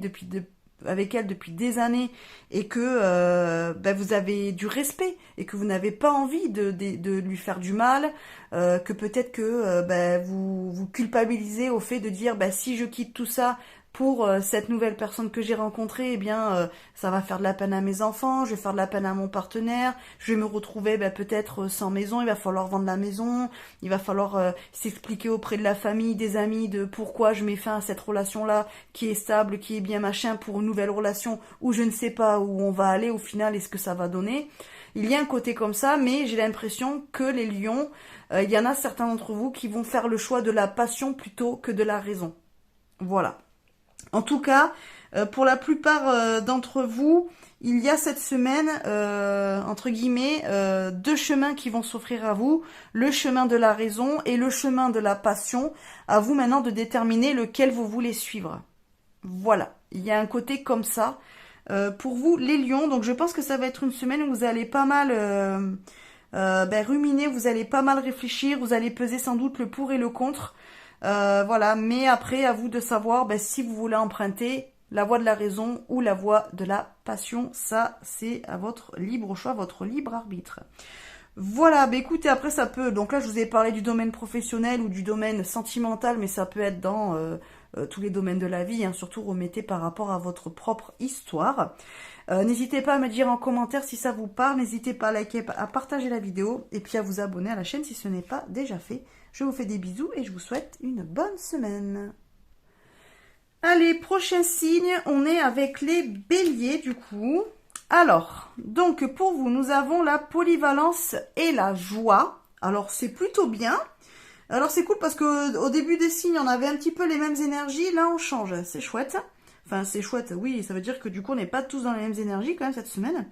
avec elle depuis des années et que vous avez du respect et que vous n'avez pas envie de lui faire du mal, que peut-être que vous culpabilisez au fait de dire si je quitte tout ça pour cette nouvelle personne que j'ai rencontrée, ça va faire de la peine à mes enfants, je vais faire de la peine à mon partenaire, je vais me retrouver peut-être sans maison, il va falloir vendre la maison, il va falloir s'expliquer auprès de la famille, des amis, de pourquoi je mets fin à cette relation-là, qui est stable, qui est bien machin, pour une nouvelle relation où je ne sais pas où on va aller au final et ce que ça va donner. Il y a un côté comme ça, mais j'ai l'impression que les lions, il y en a certains d'entre vous qui vont faire le choix de la passion plutôt que de la raison. Voilà. En tout cas, pour la plupart d'entre vous, il y a cette semaine, entre guillemets, deux chemins qui vont s'offrir à vous. Le chemin de la raison et le chemin de la passion. À vous maintenant de déterminer lequel vous voulez suivre. Voilà, il y a un côté comme ça. Pour vous, les lions, donc je pense que ça va être une semaine où vous allez pas mal ruminer, vous allez pas mal réfléchir, vous allez peser sans doute le pour et le contre. Voilà, mais après, à vous de savoir si vous voulez emprunter la voie de la raison ou la voie de la passion. Ça, c'est à votre libre choix, votre libre arbitre. Voilà, écoutez, après ça peut, donc là je vous ai parlé du domaine professionnel ou du domaine sentimental, mais ça peut être dans tous les domaines de la vie, hein, surtout remettez par rapport à votre propre histoire. N'hésitez pas à me dire en commentaire si ça vous parle, n'hésitez pas à liker, à partager la vidéo et puis à vous abonner à la chaîne si ce n'est pas déjà fait. Je vous fais des bisous et je vous souhaite une bonne semaine. Allez, prochain signe, on est avec les béliers du coup. Alors, donc pour vous, nous avons la polyvalence et la joie. Alors c'est plutôt bien. Alors c'est cool parce que au début des signes, on avait un petit peu les mêmes énergies. Là, on change. C'est chouette. Enfin, c'est chouette, oui. Ça veut dire que du coup, on n'est pas tous dans les mêmes énergies quand même cette semaine.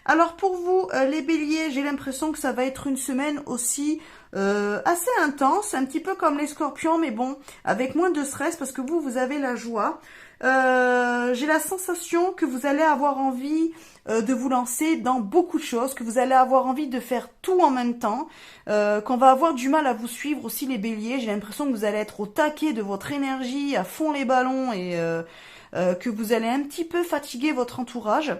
Alors pour vous, les béliers, j'ai l'impression que ça va être une semaine aussi assez intense. Un petit peu comme les scorpions, mais bon, avec moins de stress parce que vous avez la joie. J'ai la sensation que vous allez avoir envie de vous lancer dans beaucoup de choses, que vous allez avoir envie de faire tout en même temps, qu'on va avoir du mal à vous suivre aussi les béliers. J'ai l'impression que vous allez être au taquet de votre énergie, à fond les ballons et que vous allez un petit peu fatiguer votre entourage.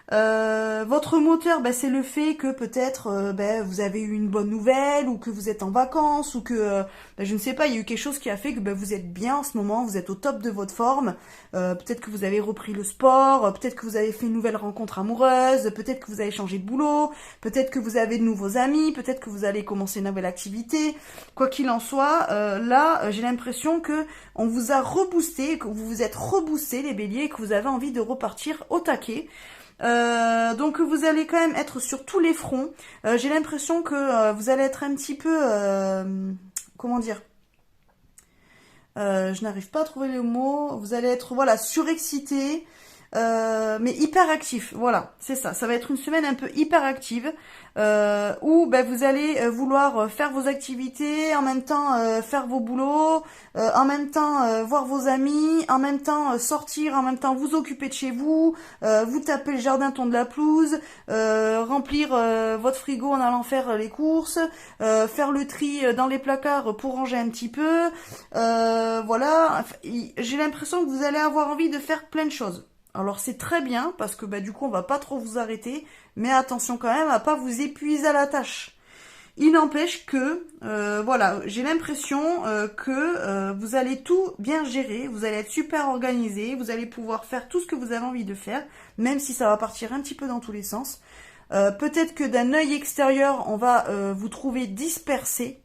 Votre moteur, c'est le fait que peut-être vous avez eu une bonne nouvelle ou que vous êtes en vacances ou que je ne sais pas, il y a eu quelque chose qui a fait que vous êtes bien en ce moment, vous êtes au top de votre forme. Peut-être que vous avez repris le sport, peut-être que vous avez fait une nouvelle rencontre amoureuse, peut-être que vous avez changé de boulot, peut-être que vous avez de nouveaux amis, peut-être que vous allez commencer une nouvelle activité. Quoi qu'il en soit, là j'ai l'impression que on vous a reboosté, que vous vous êtes reboosté les béliers et que vous avez envie de repartir au taquet. Donc vous allez quand même être sur tous les fronts. J'ai l'impression que vous allez être un petit peu comment dire, je n'arrive pas à trouver le mot. Vous allez être surexcité, mais hyper actif. Voilà, c'est ça. Ça va être une semaine un peu hyper active où vous allez vouloir faire vos activités, en même temps faire vos boulots, en même temps voir vos amis, en même temps sortir, en même temps vous occuper de chez vous, vous taper le jardin, tondre la pelouse, remplir votre frigo en allant faire les courses, faire le tri dans les placards pour ranger un petit peu. Voilà, j'ai l'impression que vous allez avoir envie de faire plein de choses. Alors c'est très bien parce que du coup on va pas trop vous arrêter, mais attention quand même à pas vous épuiser à la tâche. Il n'empêche que j'ai l'impression que vous allez tout bien gérer, vous allez être super organisé, vous allez pouvoir faire tout ce que vous avez envie de faire, même si ça va partir un petit peu dans tous les sens. Peut-être que d'un œil extérieur on va vous trouver dispersé.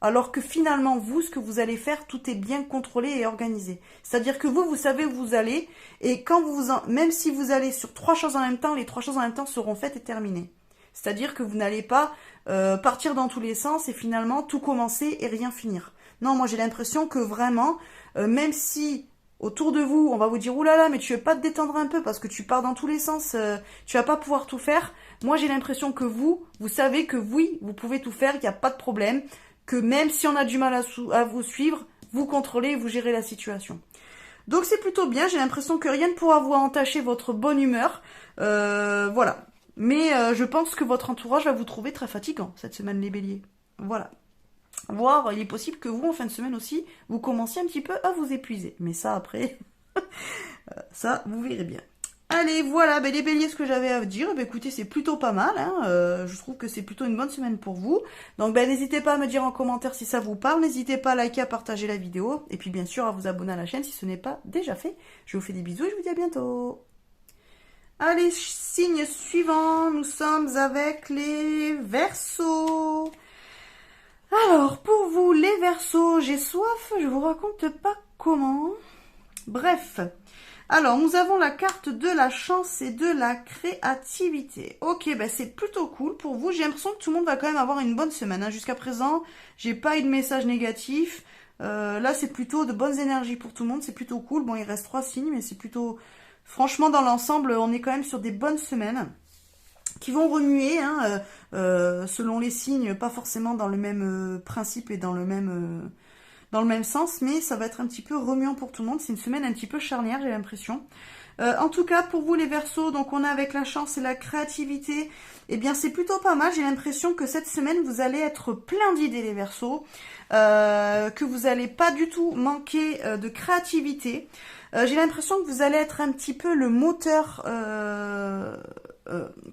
Alors que finalement, vous, ce que vous allez faire, tout est bien contrôlé et organisé. C'est-à-dire que vous savez où vous allez, et quand même si vous allez sur 3 choses en même temps, les 3 choses en même temps seront faites et terminées. C'est-à-dire que vous n'allez pas partir dans tous les sens et finalement tout commencer et rien finir. Non, moi j'ai l'impression que vraiment, même si autour de vous, on va vous dire « Oulala, mais tu veux pas te détendre un peu parce que tu pars dans tous les sens, tu vas pas pouvoir tout faire », moi j'ai l'impression que vous savez que oui, vous pouvez tout faire, qu'il n'y a pas de problème, que même si on a du mal à vous suivre, vous contrôlez et vous gérez la situation. Donc c'est plutôt bien, j'ai l'impression que rien ne pourra vous entacher votre bonne humeur. Voilà. Mais je pense que votre entourage va vous trouver très fatigant cette semaine les béliers. Voilà. Voire il est possible que vous, en fin de semaine aussi, vous commenciez un petit peu à vous épuiser. Mais ça après, ça vous verrez bien. Allez, voilà, les béliers, ce que j'avais à vous dire, écoutez, c'est plutôt pas mal, hein, je trouve que c'est plutôt une bonne semaine pour vous. Donc, n'hésitez pas à me dire en commentaire si ça vous parle, n'hésitez pas à liker, à partager la vidéo, et puis bien sûr à vous abonner à la chaîne si ce n'est pas déjà fait. Je vous fais des bisous et je vous dis à bientôt. Allez, signe suivant, nous sommes avec les Verseaux. Alors, pour vous, les Verseaux, j'ai soif, je vous raconte pas comment. Bref. Alors, nous avons la carte de la chance et de la créativité. Ok, c'est plutôt cool pour vous. J'ai l'impression que tout le monde va quand même avoir une bonne semaine. Hein. Jusqu'à présent, j'ai pas eu de message négatif. Là, c'est plutôt de bonnes énergies pour tout le monde, c'est plutôt cool. Bon, il reste 3 signes, mais c'est plutôt... Franchement, dans l'ensemble, on est quand même sur des bonnes semaines qui vont remuer, hein, selon les signes, pas forcément dans le même principe et dans le même sens, mais ça va être un petit peu remuant pour tout le monde. C'est une semaine un petit peu charnière, j'ai l'impression. En tout cas, pour vous les Verseaux, donc on a avec la chance et la créativité, eh bien c'est plutôt pas mal. J'ai l'impression que cette semaine, vous allez être plein d'idées les Verseaux, que vous n'allez pas du tout manquer de créativité. J'ai l'impression que vous allez être un petit peu le moteur...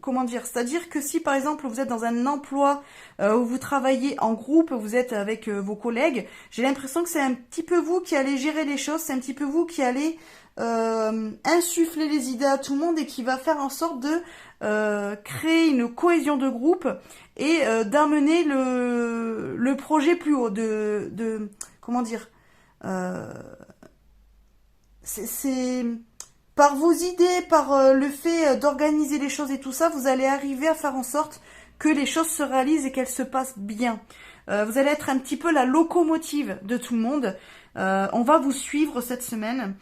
comment dire, c'est-à-dire que si par exemple vous êtes dans un emploi où vous travaillez en groupe, vous êtes avec vos collègues, j'ai l'impression que c'est un petit peu vous qui allez gérer les choses, c'est un petit peu vous qui allez insuffler les idées à tout le monde et qui va faire en sorte de créer une cohésion de groupe et d'amener le projet plus haut, comment dire, c'est par vos idées, par le fait d'organiser les choses et tout ça, vous allez arriver à faire en sorte que les choses se réalisent et qu'elles se passent bien. Vous allez être un petit peu la locomotive de tout le monde. On va vous suivre cette semaine.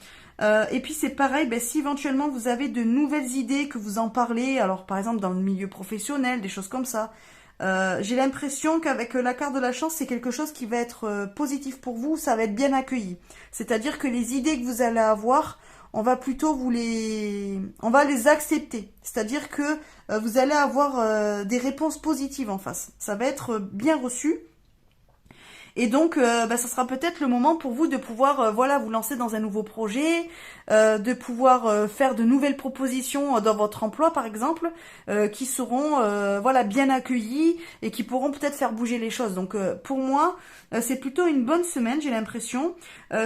Et puis c'est pareil, ben, si éventuellement vous avez de nouvelles idées, que vous en parlez, alors par exemple dans le milieu professionnel, des choses comme ça, j'ai l'impression qu'avec la carte de la chance, c'est quelque chose qui va être positif pour vous, ça va être bien accueilli. C'est-à-dire que les idées que vous allez avoir, on va plutôt on va les accepter. C'est-à-dire que vous allez avoir des réponses positives en face. Ça va être bien reçu. Et donc, ça sera peut-être le moment pour vous de pouvoir, voilà, vous lancer dans un nouveau projet, de pouvoir faire de nouvelles propositions dans votre emploi, par exemple, qui seront, voilà, bien accueillies et qui pourront peut-être faire bouger les choses. Donc, pour moi, c'est plutôt une bonne semaine, j'ai l'impression.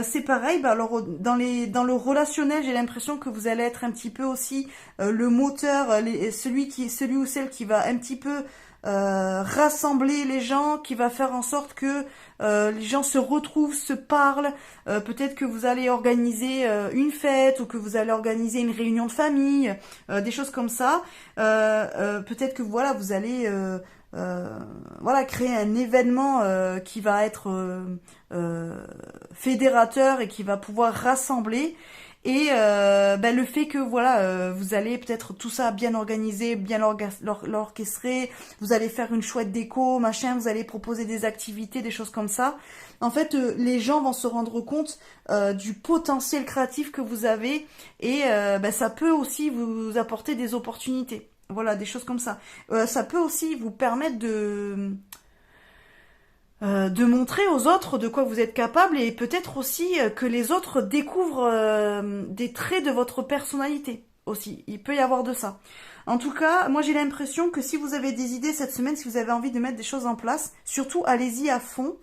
C'est pareil, bah alors dans le relationnel, j'ai l'impression que vous allez être un petit peu aussi le moteur, celui ou celle qui va un petit peu rassembler les gens, qui va faire en sorte que les gens se retrouvent, se parlent. Peut-être que vous allez organiser une fête ou que vous allez organiser une réunion de famille, des choses comme ça. Peut-être que voilà, vous allez voilà, créer un événement qui va être fédérateur et qui va pouvoir rassembler. Et le fait que voilà, vous allez peut-être tout ça bien organiser, bien l'orchestrer, vous allez faire une chouette déco, machin, vous allez proposer des activités, des choses comme ça. En fait, les gens vont se rendre compte du potentiel créatif que vous avez et ça peut aussi vous apporter des opportunités. Voilà, des choses comme ça. Ça peut aussi vous permettre de montrer aux autres de quoi vous êtes capable et peut-être aussi que les autres découvrent des traits de votre personnalité aussi. Il peut y avoir de ça. En tout cas, moi j'ai l'impression que si vous avez des idées cette semaine, si vous avez envie de mettre des choses en place, surtout allez-y à fond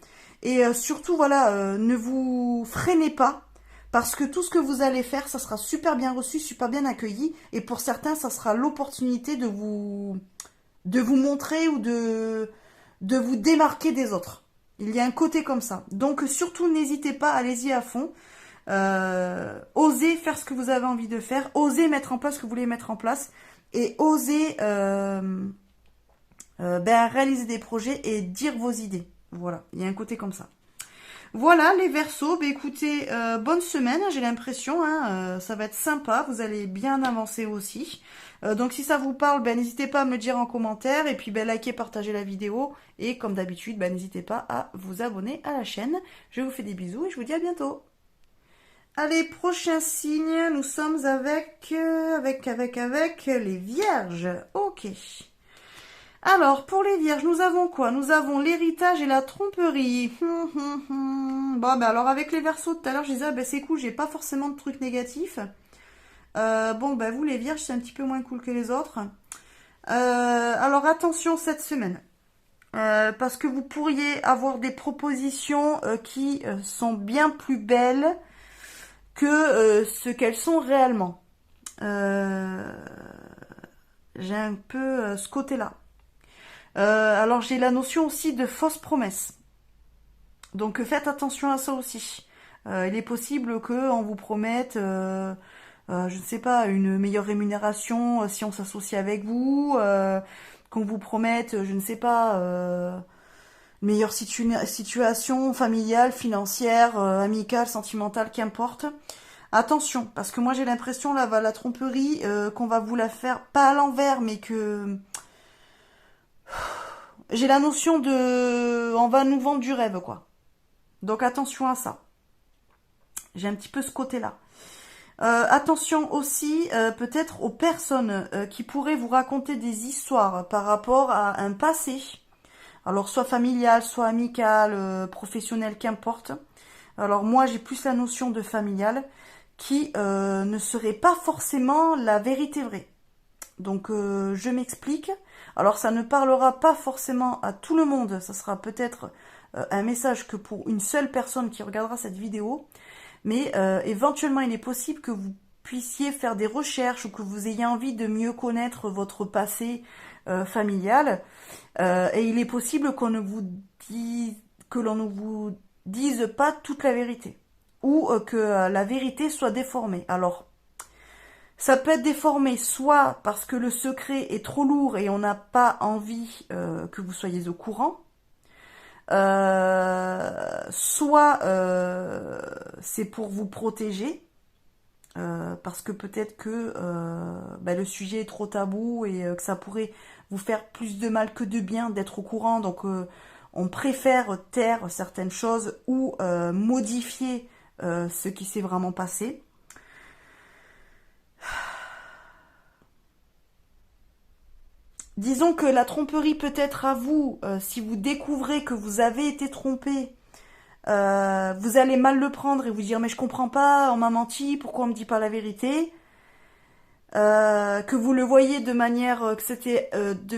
et surtout voilà, ne vous freinez pas parce que tout ce que vous allez faire, ça sera super bien reçu, super bien accueilli et pour certains, ça sera l'opportunité de vous montrer ou de vous démarquer des autres. Il y a un côté comme ça. Donc surtout n'hésitez pas, allez-y à fond. Osez faire ce que vous avez envie de faire. Osez mettre en place ce que vous voulez mettre en place. Et osez réaliser des projets et dire vos idées. Voilà, il y a un côté comme ça. Voilà les Verseaux, écoutez, bonne semaine, j'ai l'impression, hein, ça va être sympa, vous allez bien avancer aussi. Donc si ça vous parle, n'hésitez pas à me le dire en commentaire, et puis likez, partagez la vidéo, et comme d'habitude, n'hésitez pas à vous abonner à la chaîne. Je vous fais des bisous et je vous dis à bientôt. Allez, prochain signe, nous sommes avec les Vierges. Ok. Alors, pour les Vierges, nous avons quoi? Nous avons l'héritage et la tromperie. Bon, alors avec les Verseaux, tout à l'heure, je disais, c'est cool, j'ai pas forcément de trucs négatifs. Vous, les Vierges, c'est un petit peu moins cool que les autres. Alors, attention cette semaine. Parce que vous pourriez avoir des propositions qui sont bien plus belles que ce qu'elles sont réellement. J'ai un peu ce côté-là. Alors j'ai la notion aussi de fausses promesses. Donc faites attention à ça aussi. Il est possible qu'on vous promette, je ne sais pas, une meilleure rémunération si on s'associe avec vous, qu'on vous promette, je ne sais pas, meilleure situation familiale, financière, amicale, sentimentale, qu'importe. Attention, parce que moi j'ai l'impression là, la tromperie, qu'on va vous la faire, pas à l'envers, mais que j'ai la notion de, on va nous vendre du rêve, quoi. Donc attention à ça. J'ai un petit peu ce côté-là. Attention aussi peut-être aux personnes qui pourraient vous raconter des histoires par rapport à un passé. Alors soit familial, soit amical, professionnel, qu'importe. Alors moi j'ai plus la notion de familial qui ne serait pas forcément la vérité vraie. Donc je m'explique. Alors ça ne parlera pas forcément à tout le monde, ça sera peut-être un message que pour une seule personne qui regardera cette vidéo. Mais éventuellement, il est possible que vous puissiez faire des recherches ou que vous ayez envie de mieux connaître votre passé familial. Et il est possible qu'on ne vous dise, que l'on ne vous dise pas toute la vérité. Ou que la vérité soit déformée. Alors, ça peut être déformé soit parce que le secret est trop lourd et on n'a pas envie que vous soyez au courant. Soit c'est pour vous protéger, parce que peut-être que le sujet est trop tabou et que ça pourrait vous faire plus de mal que de bien d'être au courant. Donc on préfère taire certaines choses ou modifier ce qui s'est vraiment passé. Disons que la tromperie peut être à vous, si vous découvrez que vous avez été trompé, vous allez mal le prendre et vous dire mais je comprends pas, on m'a menti, pourquoi on me dit pas la vérité, que vous le voyez de manière, que c'était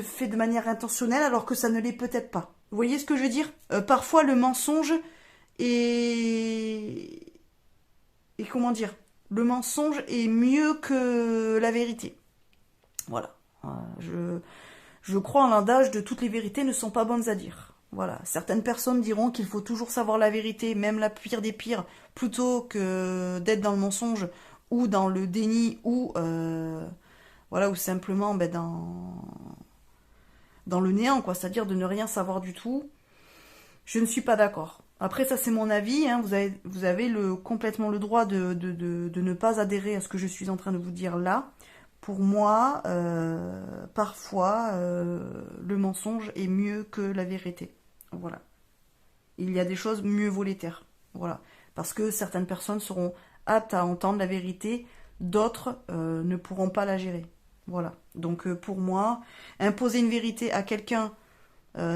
fait de manière intentionnelle alors que ça ne l'est peut-être pas. Vous voyez ce que je veux dire? Parfois le mensonge est... Et comment dire? Le mensonge est mieux que la vérité. Voilà. Je crois en l'adage de toutes les vérités ne sont pas bonnes à dire. Voilà. Certaines personnes diront qu'il faut toujours savoir la vérité, même la pire des pires, plutôt que d'être dans le mensonge ou dans le déni ou ou simplement dans le néant, quoi. C'est-à-dire de ne rien savoir du tout. Je ne suis pas d'accord. Après, ça c'est mon avis. Hein. Vous avez complètement le droit de ne pas adhérer à ce que je suis en train de vous dire là. Pour moi, parfois, le mensonge est mieux que la vérité. Voilà. Il y a des choses mieux vaut les taire. Voilà. Parce que certaines personnes seront aptes à entendre la vérité, d'autres ne pourront pas la gérer. Voilà. Donc pour moi, imposer une vérité à quelqu'un,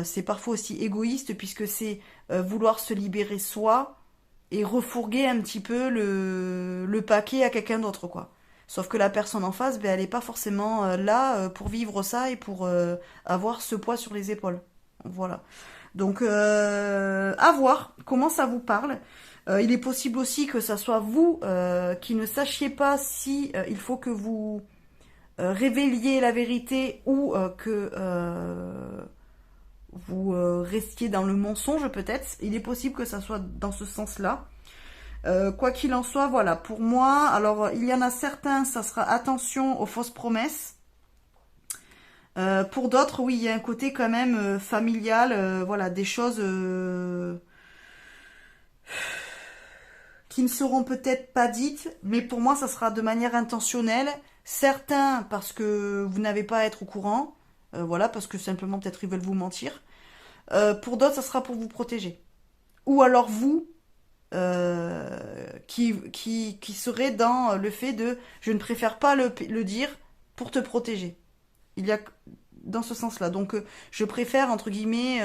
c'est parfois aussi égoïste, puisque c'est vouloir se libérer soi et refourguer un petit peu le paquet à quelqu'un d'autre, quoi. Sauf que la personne en face, elle n'est pas forcément là pour vivre ça et pour avoir ce poids sur les épaules. Voilà. Donc, à voir comment ça vous parle. Il est possible aussi que ça soit vous qui ne sachiez pas si il faut que vous révéliez la vérité ou que vous restiez dans le mensonge peut-être. Il est possible que ça soit dans ce sens-là. Quoi qu'il en soit, voilà, pour moi, alors il y en a certains, ça sera attention aux fausses promesses. Pour d'autres, oui, il y a un côté quand même familial, voilà, des choses qui ne seront peut-être pas dites, mais pour moi, ça sera de manière intentionnelle. Certains, parce que vous n'avez pas à être au courant, voilà, parce que simplement peut-être ils veulent vous mentir. Pour d'autres, ça sera pour vous protéger. Ou alors vous, qui serait dans le fait de je ne préfère pas le dire pour te protéger. Il y a dans ce sens-là. Donc je préfère, entre guillemets,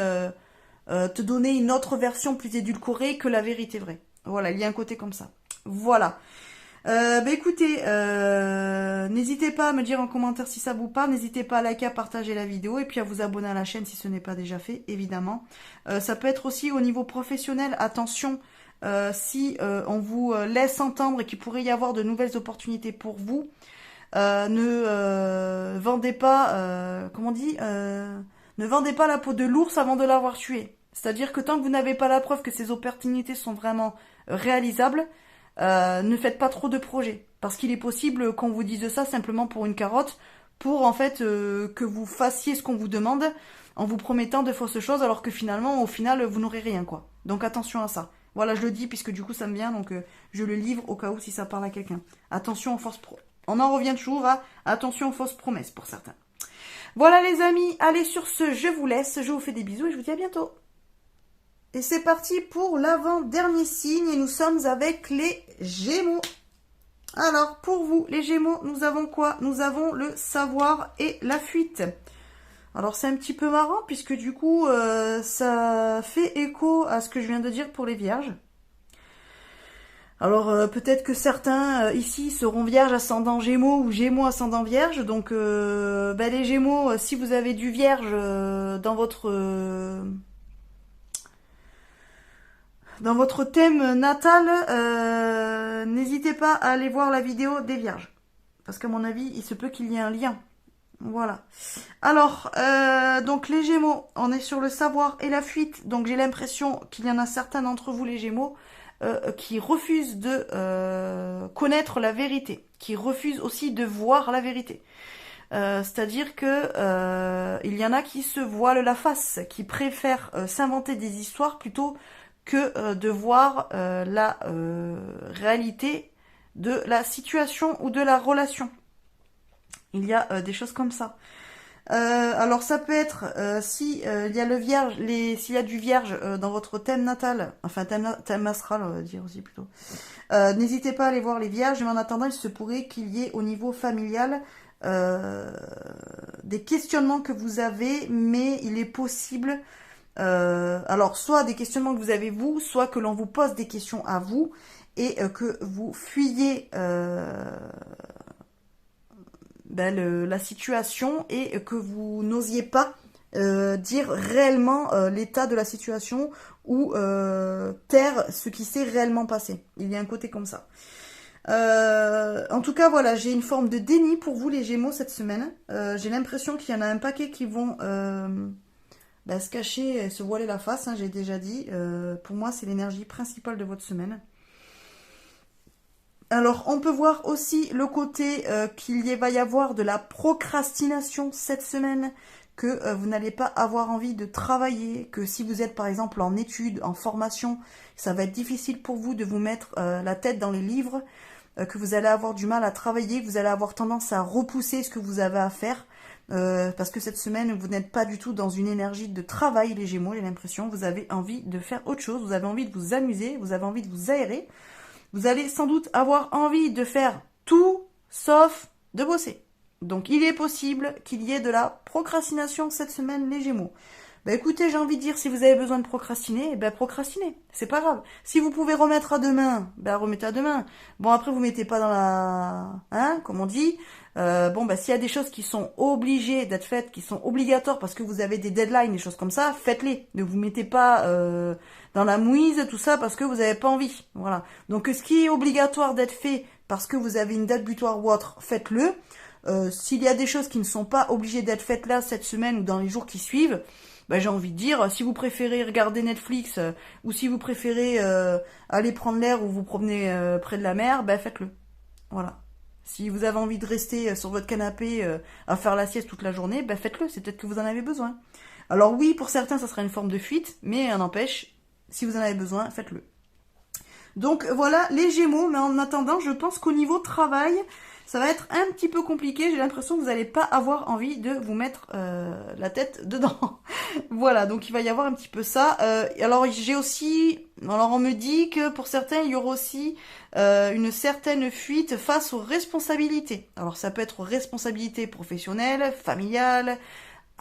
te donner une autre version plus édulcorée que la vérité vraie. Voilà, il y a un côté comme ça. Voilà. Écoutez, n'hésitez pas à me dire en commentaire si ça vous parle, n'hésitez pas à liker, à partager la vidéo et puis à vous abonner à la chaîne si ce n'est pas déjà fait, évidemment. Ça peut être aussi au niveau professionnel, attention, si on vous laisse entendre qu'il pourrait y avoir de nouvelles opportunités pour vous, ne vendez pas, comment on dit, ne vendez pas la peau de l'ours avant de l'avoir tué. C'est-à-dire que tant que vous n'avez pas la preuve que ces opportunités sont vraiment réalisables, ne faites pas trop de projets. Parce qu'il est possible qu'on vous dise ça simplement pour une carotte, pour en fait que vous fassiez ce qu'on vous demande en vous promettant de fausses choses alors que finalement, au final, vous n'aurez rien, quoi. Donc attention à ça. Voilà, je le dis puisque du coup ça me vient, donc je le livre au cas où si ça parle à quelqu'un. Attention aux fausses promesses. On en revient toujours à attention aux fausses promesses pour certains. Voilà les amis, allez sur ce, je vous laisse, je vous fais des bisous et je vous dis à bientôt. Et c'est parti pour l'avant-dernier signe et nous sommes avec les Gémeaux. Alors, pour vous, les Gémeaux, nous avons quoi? Nous avons le savoir et la fuite. Alors, c'est un petit peu marrant puisque du coup, ça fait écho à ce que je viens de dire pour les Vierges. Alors, peut-être que certains ici seront Vierges ascendant Gémeaux ou Gémeaux ascendant Vierge. Donc, les Gémeaux, si vous avez du Vierge dans votre thème natal, n'hésitez pas à aller voir la vidéo des Vierges. Parce qu'à mon avis, il se peut qu'il y ait un lien. Voilà. Alors, donc les Gémeaux, on est sur le savoir et la fuite. Donc j'ai l'impression qu'il y en a certains d'entre vous, les Gémeaux, qui refusent de connaître la vérité. Qui refusent aussi de voir la vérité. C'est-à-dire que il y en a qui se voilent la face, qui préfèrent s'inventer des histoires plutôt que de voir la réalité de la situation ou de la relation. Il y a des choses comme ça. Alors ça peut être si il y a le vierge, s'il y a du vierge dans votre thème natal, enfin thème astral on va dire aussi plutôt. N'hésitez pas à aller voir les vierges, mais en attendant il se pourrait qu'il y ait au niveau familial des questionnements que vous avez, mais il est possible alors soit des questionnements que vous avez vous, soit que l'on vous pose des questions à vous et que vous fuyez la situation et que vous n'osiez pas dire réellement l'état de la situation ou taire ce qui s'est réellement passé. Il y a un côté comme ça. En tout cas, voilà, j'ai une forme de déni pour vous les Gémeaux cette semaine. J'ai l'impression qu'il y en a un paquet qui vont se cacher et se voiler la face, hein, j'ai déjà dit. Pour moi, c'est l'énergie principale de votre semaine. Alors, on peut voir aussi le côté qu'il va y avoir de la procrastination cette semaine, que vous n'allez pas avoir envie de travailler, que si vous êtes par exemple en études, en formation, ça va être difficile pour vous de vous mettre la tête dans les livres, que vous allez avoir du mal à travailler, que vous allez avoir tendance à repousser ce que vous avez à faire, parce que cette semaine, vous n'êtes pas du tout dans une énergie de travail, les Gémeaux, j'ai l'impression. Vous avez envie de faire autre chose, vous avez envie de vous amuser, vous avez envie de vous aérer. Vous allez sans doute avoir envie de faire tout sauf de bosser. Donc il est possible qu'il y ait de la procrastination cette semaine, les Gémeaux. Écoutez, j'ai envie de dire, si vous avez besoin de procrastiner, procrastinez, c'est pas grave. Si vous pouvez remettre à demain, remettez à demain. Bon, après vous mettez pas dans la... comme on dit. S'il y a des choses qui sont obligées d'être faites, qui sont obligatoires parce que vous avez des deadlines, des choses comme ça, faites-les. Ne vous mettez pas dans la mouise, tout ça, parce que vous n'avez pas envie. Voilà. Donc ce qui est obligatoire d'être fait parce que vous avez une date butoir ou autre, faites-le. S'il y a des choses qui ne sont pas obligées d'être faites là, cette semaine ou dans les jours qui suivent, j'ai envie de dire, si vous préférez regarder Netflix ou si vous préférez aller prendre l'air ou vous promener près de la mer, faites-le. Voilà. Si vous avez envie de rester sur votre canapé à faire la sieste toute la journée, faites-le, c'est peut-être que vous en avez besoin. Alors oui, pour certains, ça sera une forme de fuite, mais n'empêche, si vous en avez besoin, faites-le. Donc voilà, les Gémeaux, mais en attendant, je pense qu'au niveau travail, ça va être un petit peu compliqué. J'ai l'impression que vous n'allez pas avoir envie de vous mettre la tête dedans. Voilà, donc il va y avoir un petit peu ça. Alors j'ai aussi... Alors on me dit que pour certains, il y aura aussi une certaine fuite face aux responsabilités. Alors ça peut être responsabilité professionnelle, familiale,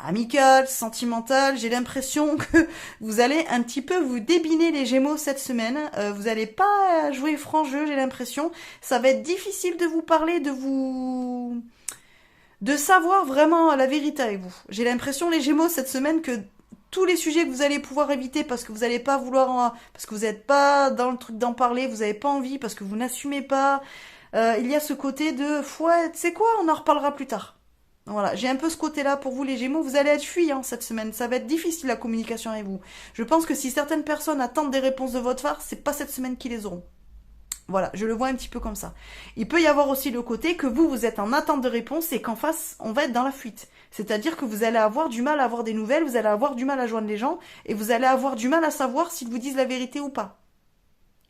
amicale, sentimentale. J'ai l'impression que vous allez un petit peu vous débiner les Gémeaux cette semaine. Vous n'allez pas jouer franc jeu, j'ai l'impression. Ça va être difficile de vous parler, de savoir vraiment la vérité avec vous. J'ai l'impression, les Gémeaux, cette semaine, que tous les sujets que vous allez pouvoir éviter parce que vous n'allez pas vouloir, parce que vous n'êtes pas dans le truc d'en parler, vous n'avez pas envie, parce que vous n'assumez pas. Il y a ce côté de, ouais, tu sais quoi, on en reparlera plus tard. Voilà, j'ai un peu ce côté-là pour vous les Gémeaux, vous allez être fuyants cette semaine, ça va être difficile la communication avec vous. Je pense que si certaines personnes attendent des réponses de votre part, c'est pas cette semaine qu'ils les auront. Voilà, je le vois un petit peu comme ça. Il peut y avoir aussi le côté que vous êtes en attente de réponse et qu'en face, on va être dans la fuite. C'est-à-dire que vous allez avoir du mal à avoir des nouvelles, vous allez avoir du mal à joindre les gens et vous allez avoir du mal à savoir s'ils vous disent la vérité ou pas.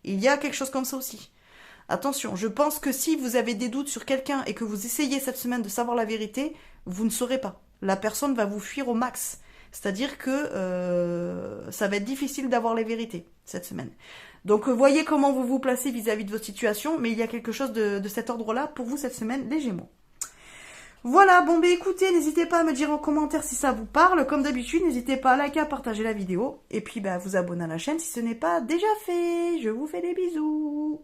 Il y a quelque chose comme ça aussi. Attention, je pense que si vous avez des doutes sur quelqu'un et que vous essayez cette semaine de savoir la vérité, vous ne saurez pas. La personne va vous fuir au max. C'est-à-dire que ça va être difficile d'avoir les vérités cette semaine. Donc voyez comment vous vous placez vis-à-vis de votre situation, mais il y a quelque chose de cet ordre-là pour vous cette semaine, les Gémeaux. Voilà, bon bah écoutez, n'hésitez pas à me dire en commentaire si ça vous parle. Comme d'habitude, n'hésitez pas à liker, à partager la vidéo. Et puis bah vous abonner à la chaîne si ce n'est pas déjà fait. Je vous fais des bisous.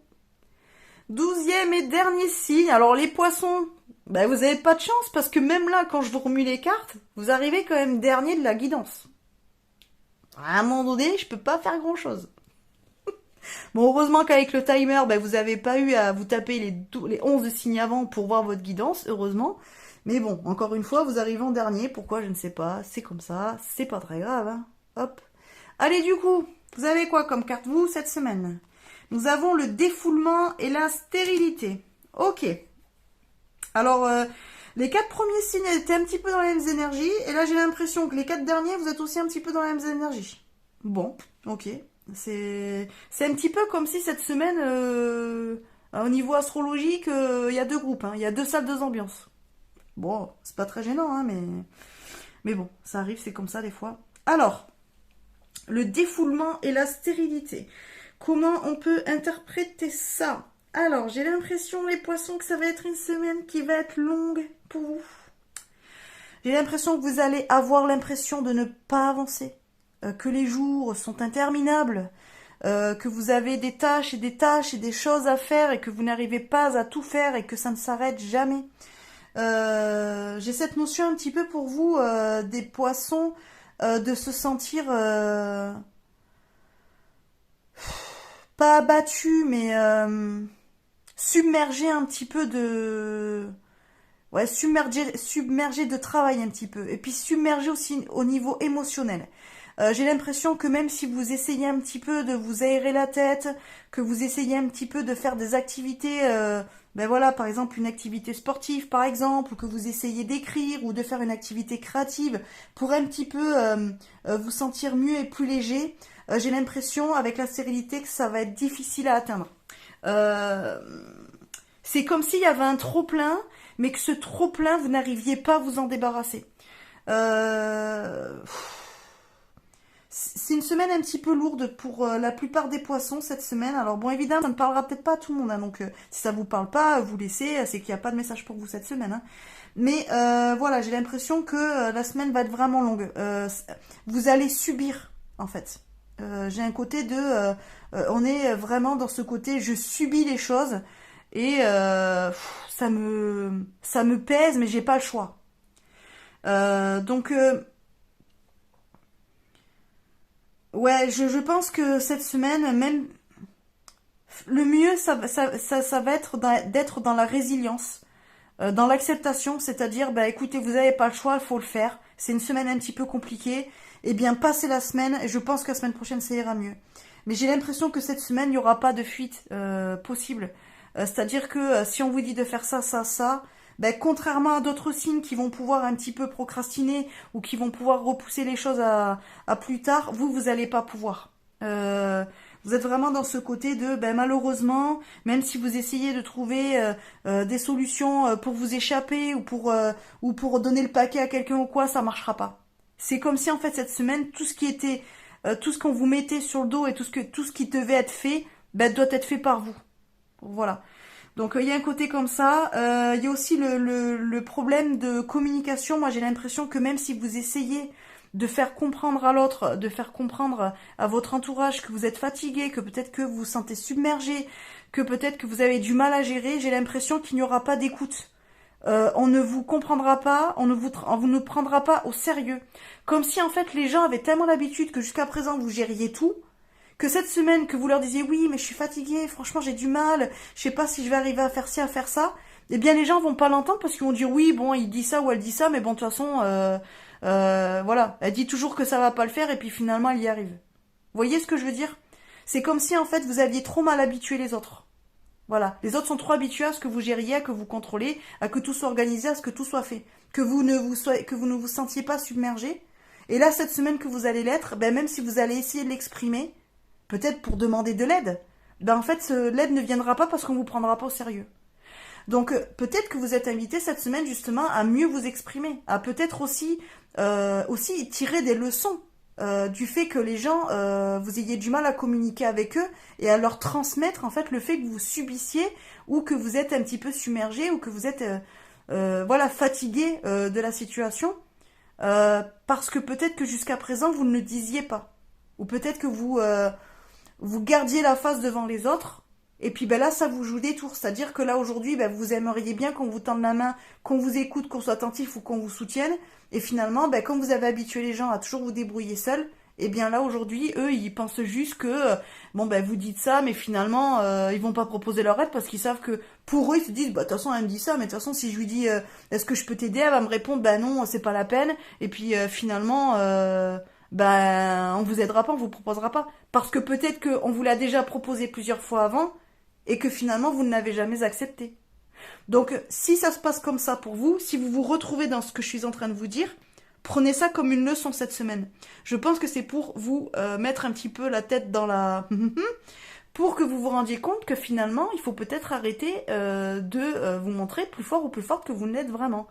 12e et dernier signe. Alors les poissons, bah vous avez pas de chance parce que même là, quand je vous remue les cartes, vous arrivez quand même dernier de la guidance. À un moment donné, je peux pas faire grand chose. Bon, heureusement qu'avec le timer, bah, vous avez pas eu à vous taper les 11 signes avant pour voir votre guidance, heureusement. Mais bon, encore une fois, vous arrivez en dernier. Pourquoi, je ne sais pas. C'est comme ça. C'est pas très grave. Hein. Hop. Allez, du coup, vous avez quoi comme carte, vous, cette semaine? Nous avons le défoulement et la stérilité. Ok. Alors, les 4 premiers signes étaient un petit peu dans les mêmes énergies. Et là, j'ai l'impression que les 4 derniers, vous êtes aussi un petit peu dans les mêmes énergies. Bon, ok. C'est un petit peu comme si cette semaine, au niveau astrologique, il y a 2 groupes. Hein. Il y a 2 salles, 2 ambiances. Bon, c'est pas très gênant, hein, mais bon, ça arrive, c'est comme ça des fois. Alors, le défoulement et la stérilité. Comment on peut interpréter ça? Alors, j'ai l'impression, les poissons, que ça va être une semaine qui va être longue pour vous. J'ai l'impression que vous allez avoir l'impression de ne pas avancer, que les jours sont interminables, que vous avez des tâches et des tâches et des choses à faire et que vous n'arrivez pas à tout faire et que ça ne s'arrête jamais. J'ai cette notion un petit peu pour vous des poissons de se sentir pas abattus mais submergés un petit peu de ouais submergés de travail un petit peu et puis submergés aussi au niveau émotionnel. J'ai l'impression que même si vous essayez un petit peu de vous aérer la tête, que vous essayez un petit peu de faire des activités, ben voilà, par exemple une activité sportive par exemple, ou que vous essayez d'écrire ou de faire une activité créative pour un petit peu vous sentir mieux et plus léger, j'ai l'impression avec la stérilité que ça va être difficile à atteindre. C'est comme s'il y avait un trop-plein, mais que ce trop-plein, vous n'arriviez pas à vous en débarrasser. C'est une semaine un petit peu lourde pour la plupart des poissons cette semaine. Alors bon, évidemment, ça ne parlera peut-être pas à tout le monde. Hein, donc si ça vous parle pas, vous laissez. C'est qu'il n'y a pas de message pour vous cette semaine. Hein. Mais voilà, j'ai l'impression que la semaine va être vraiment longue. Vous allez subir, en fait. J'ai un côté de... on est vraiment dans ce côté, je subis les choses. Et ça me pèse, mais j'ai pas le choix. Donc... ouais, je pense que cette semaine, même le mieux, ça va être d'être dans la résilience, dans l'acceptation, c'est-à-dire, bah écoutez, vous n'avez pas le choix, il faut le faire. C'est une semaine un petit peu compliquée. Eh bien, passez la semaine, et je pense que la semaine prochaine, ça ira mieux. Mais j'ai l'impression que cette semaine, il n'y aura pas de fuite possible. C'est-à-dire que si on vous dit de faire ça, ça, ça, ben, contrairement à d'autres signes qui vont pouvoir un petit peu procrastiner ou qui vont pouvoir repousser les choses à plus tard, vous n'allez pas pouvoir. Vous êtes vraiment dans ce côté de, ben, malheureusement, même si vous essayez de trouver des solutions pour vous échapper ou pour donner le paquet à quelqu'un ou quoi, ça marchera pas. C'est comme si en fait cette semaine, tout ce qui était, tout ce qu'on vous mettait sur le dos et tout ce qui devait être fait, ben, doit être fait par vous. Voilà. Donc il y a un côté comme ça. Il y a aussi le problème de communication. Moi j'ai l'impression que même si vous essayez de faire comprendre à l'autre, de faire comprendre à votre entourage que vous êtes fatigué, que peut-être que vous vous sentez submergé, que peut-être que vous avez du mal à gérer, j'ai l'impression qu'il n'y aura pas d'écoute. On ne vous comprendra pas, on ne prendra pas au sérieux. Comme si en fait les gens avaient tellement l'habitude que jusqu'à présent vous gériez tout, que cette semaine que vous leur disiez oui mais je suis fatiguée, franchement j'ai du mal, je sais pas si je vais arriver à faire ci, à faire ça, eh bien les gens vont pas l'entendre parce qu'ils vont dire oui bon il dit ça ou elle dit ça mais bon de toute façon voilà, elle dit toujours que ça va pas le faire et puis finalement elle y arrive. Vous voyez ce que je veux dire? C'est comme si en fait vous aviez trop mal habitué les autres. Voilà. Les autres sont trop habitués à ce que vous gériez, à que vous contrôlez, à que tout soit organisé, à ce que tout soit fait. Que vous ne vous sentiez pas submergé. Et là, cette semaine que vous allez l'être, ben, même si vous allez essayer de l'exprimer, peut-être pour demander de l'aide, ben, en fait, l'aide ne viendra pas parce qu'on vous prendra pas au sérieux. Donc peut-être que vous êtes invité cette semaine justement à mieux vous exprimer, à peut-être aussi tirer des leçons du fait que les gens, vous ayez du mal à communiquer avec eux et à leur transmettre en fait le fait que vous subissiez ou que vous êtes un petit peu submergé ou que vous êtes voilà, fatigué de la situation parce que peut-être que jusqu'à présent vous ne le disiez pas ou peut-être que vous gardiez la face devant les autres. Et puis ben là, ça vous joue des tours. C'est-à-dire que là, aujourd'hui, ben, vous aimeriez bien qu'on vous tende la main, qu'on vous écoute, qu'on soit attentif ou qu'on vous soutienne. Et finalement, ben, comme vous avez habitué les gens à toujours vous débrouiller seul, et bien là, aujourd'hui, eux, ils pensent juste que, bon, ben, vous dites ça, mais finalement, ils vont pas proposer leur aide parce qu'ils savent que, pour eux, ils se disent, bah, de toute façon, elle me dit ça, mais de toute façon, si je lui dis, est-ce que je peux t'aider, elle va me répondre, bah non, c'est pas la peine. Et puis, finalement, ben, on vous aidera pas, on vous proposera pas. Parce que peut-être qu'on vous l'a déjà proposé plusieurs fois avant, et que finalement vous ne l'avez jamais accepté. Donc si ça se passe comme ça pour vous, si vous vous retrouvez dans ce que je suis en train de vous dire, prenez ça comme une leçon cette semaine. Je pense que c'est pour vous mettre un petit peu la tête dans la... pour que vous vous rendiez compte que finalement, il faut peut-être arrêter de vous montrer plus fort ou plus forte que vous ne l'êtes vraiment.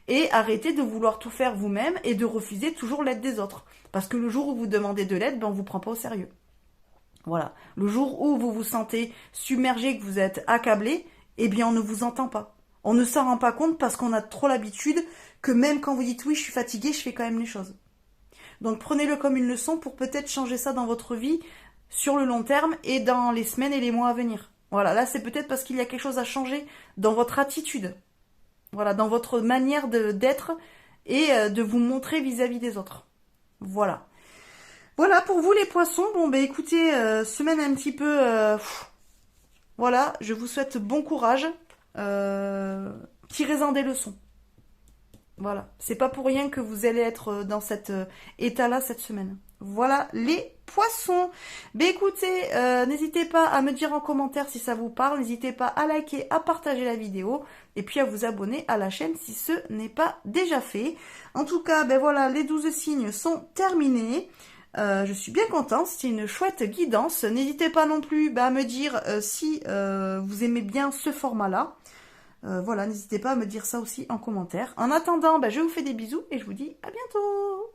Et arrêter de vouloir tout faire vous-même et de refuser toujours l'aide des autres. Parce que le jour où vous demandez de l'aide, ben, on vous prend pas au sérieux. Voilà. Le jour où vous vous sentez submergé, que vous êtes accablé, eh bien on ne vous entend pas. On ne s'en rend pas compte parce qu'on a trop l'habitude que même quand vous dites oui, je suis fatigué, je fais quand même les choses. Donc prenez-le comme une leçon pour peut-être changer ça dans votre vie sur le long terme et dans les semaines et les mois à venir. Voilà, là c'est peut-être parce qu'il y a quelque chose à changer dans votre attitude. Voilà, dans votre manière d'être et de vous montrer vis-à-vis des autres. Voilà. Voilà pour vous les poissons. Bon bah écoutez, semaine un petit peu... voilà, je vous souhaite bon courage. Tirez-en des leçons. Voilà, c'est pas pour rien que vous allez être dans cet état-là cette semaine. Voilà les poissons. Bah écoutez, n'hésitez pas à me dire en commentaire si ça vous parle. N'hésitez pas à liker, à partager la vidéo. Et puis à vous abonner à la chaîne si ce n'est pas déjà fait. En tout cas, ben voilà, les 12 signes sont terminés. Je suis bien contente, c'était une chouette guidance. N'hésitez pas non plus à me dire si vous aimez bien ce format-là. Voilà, n'hésitez pas à me dire ça aussi en commentaire. En attendant, je vous fais des bisous et je vous dis à bientôt.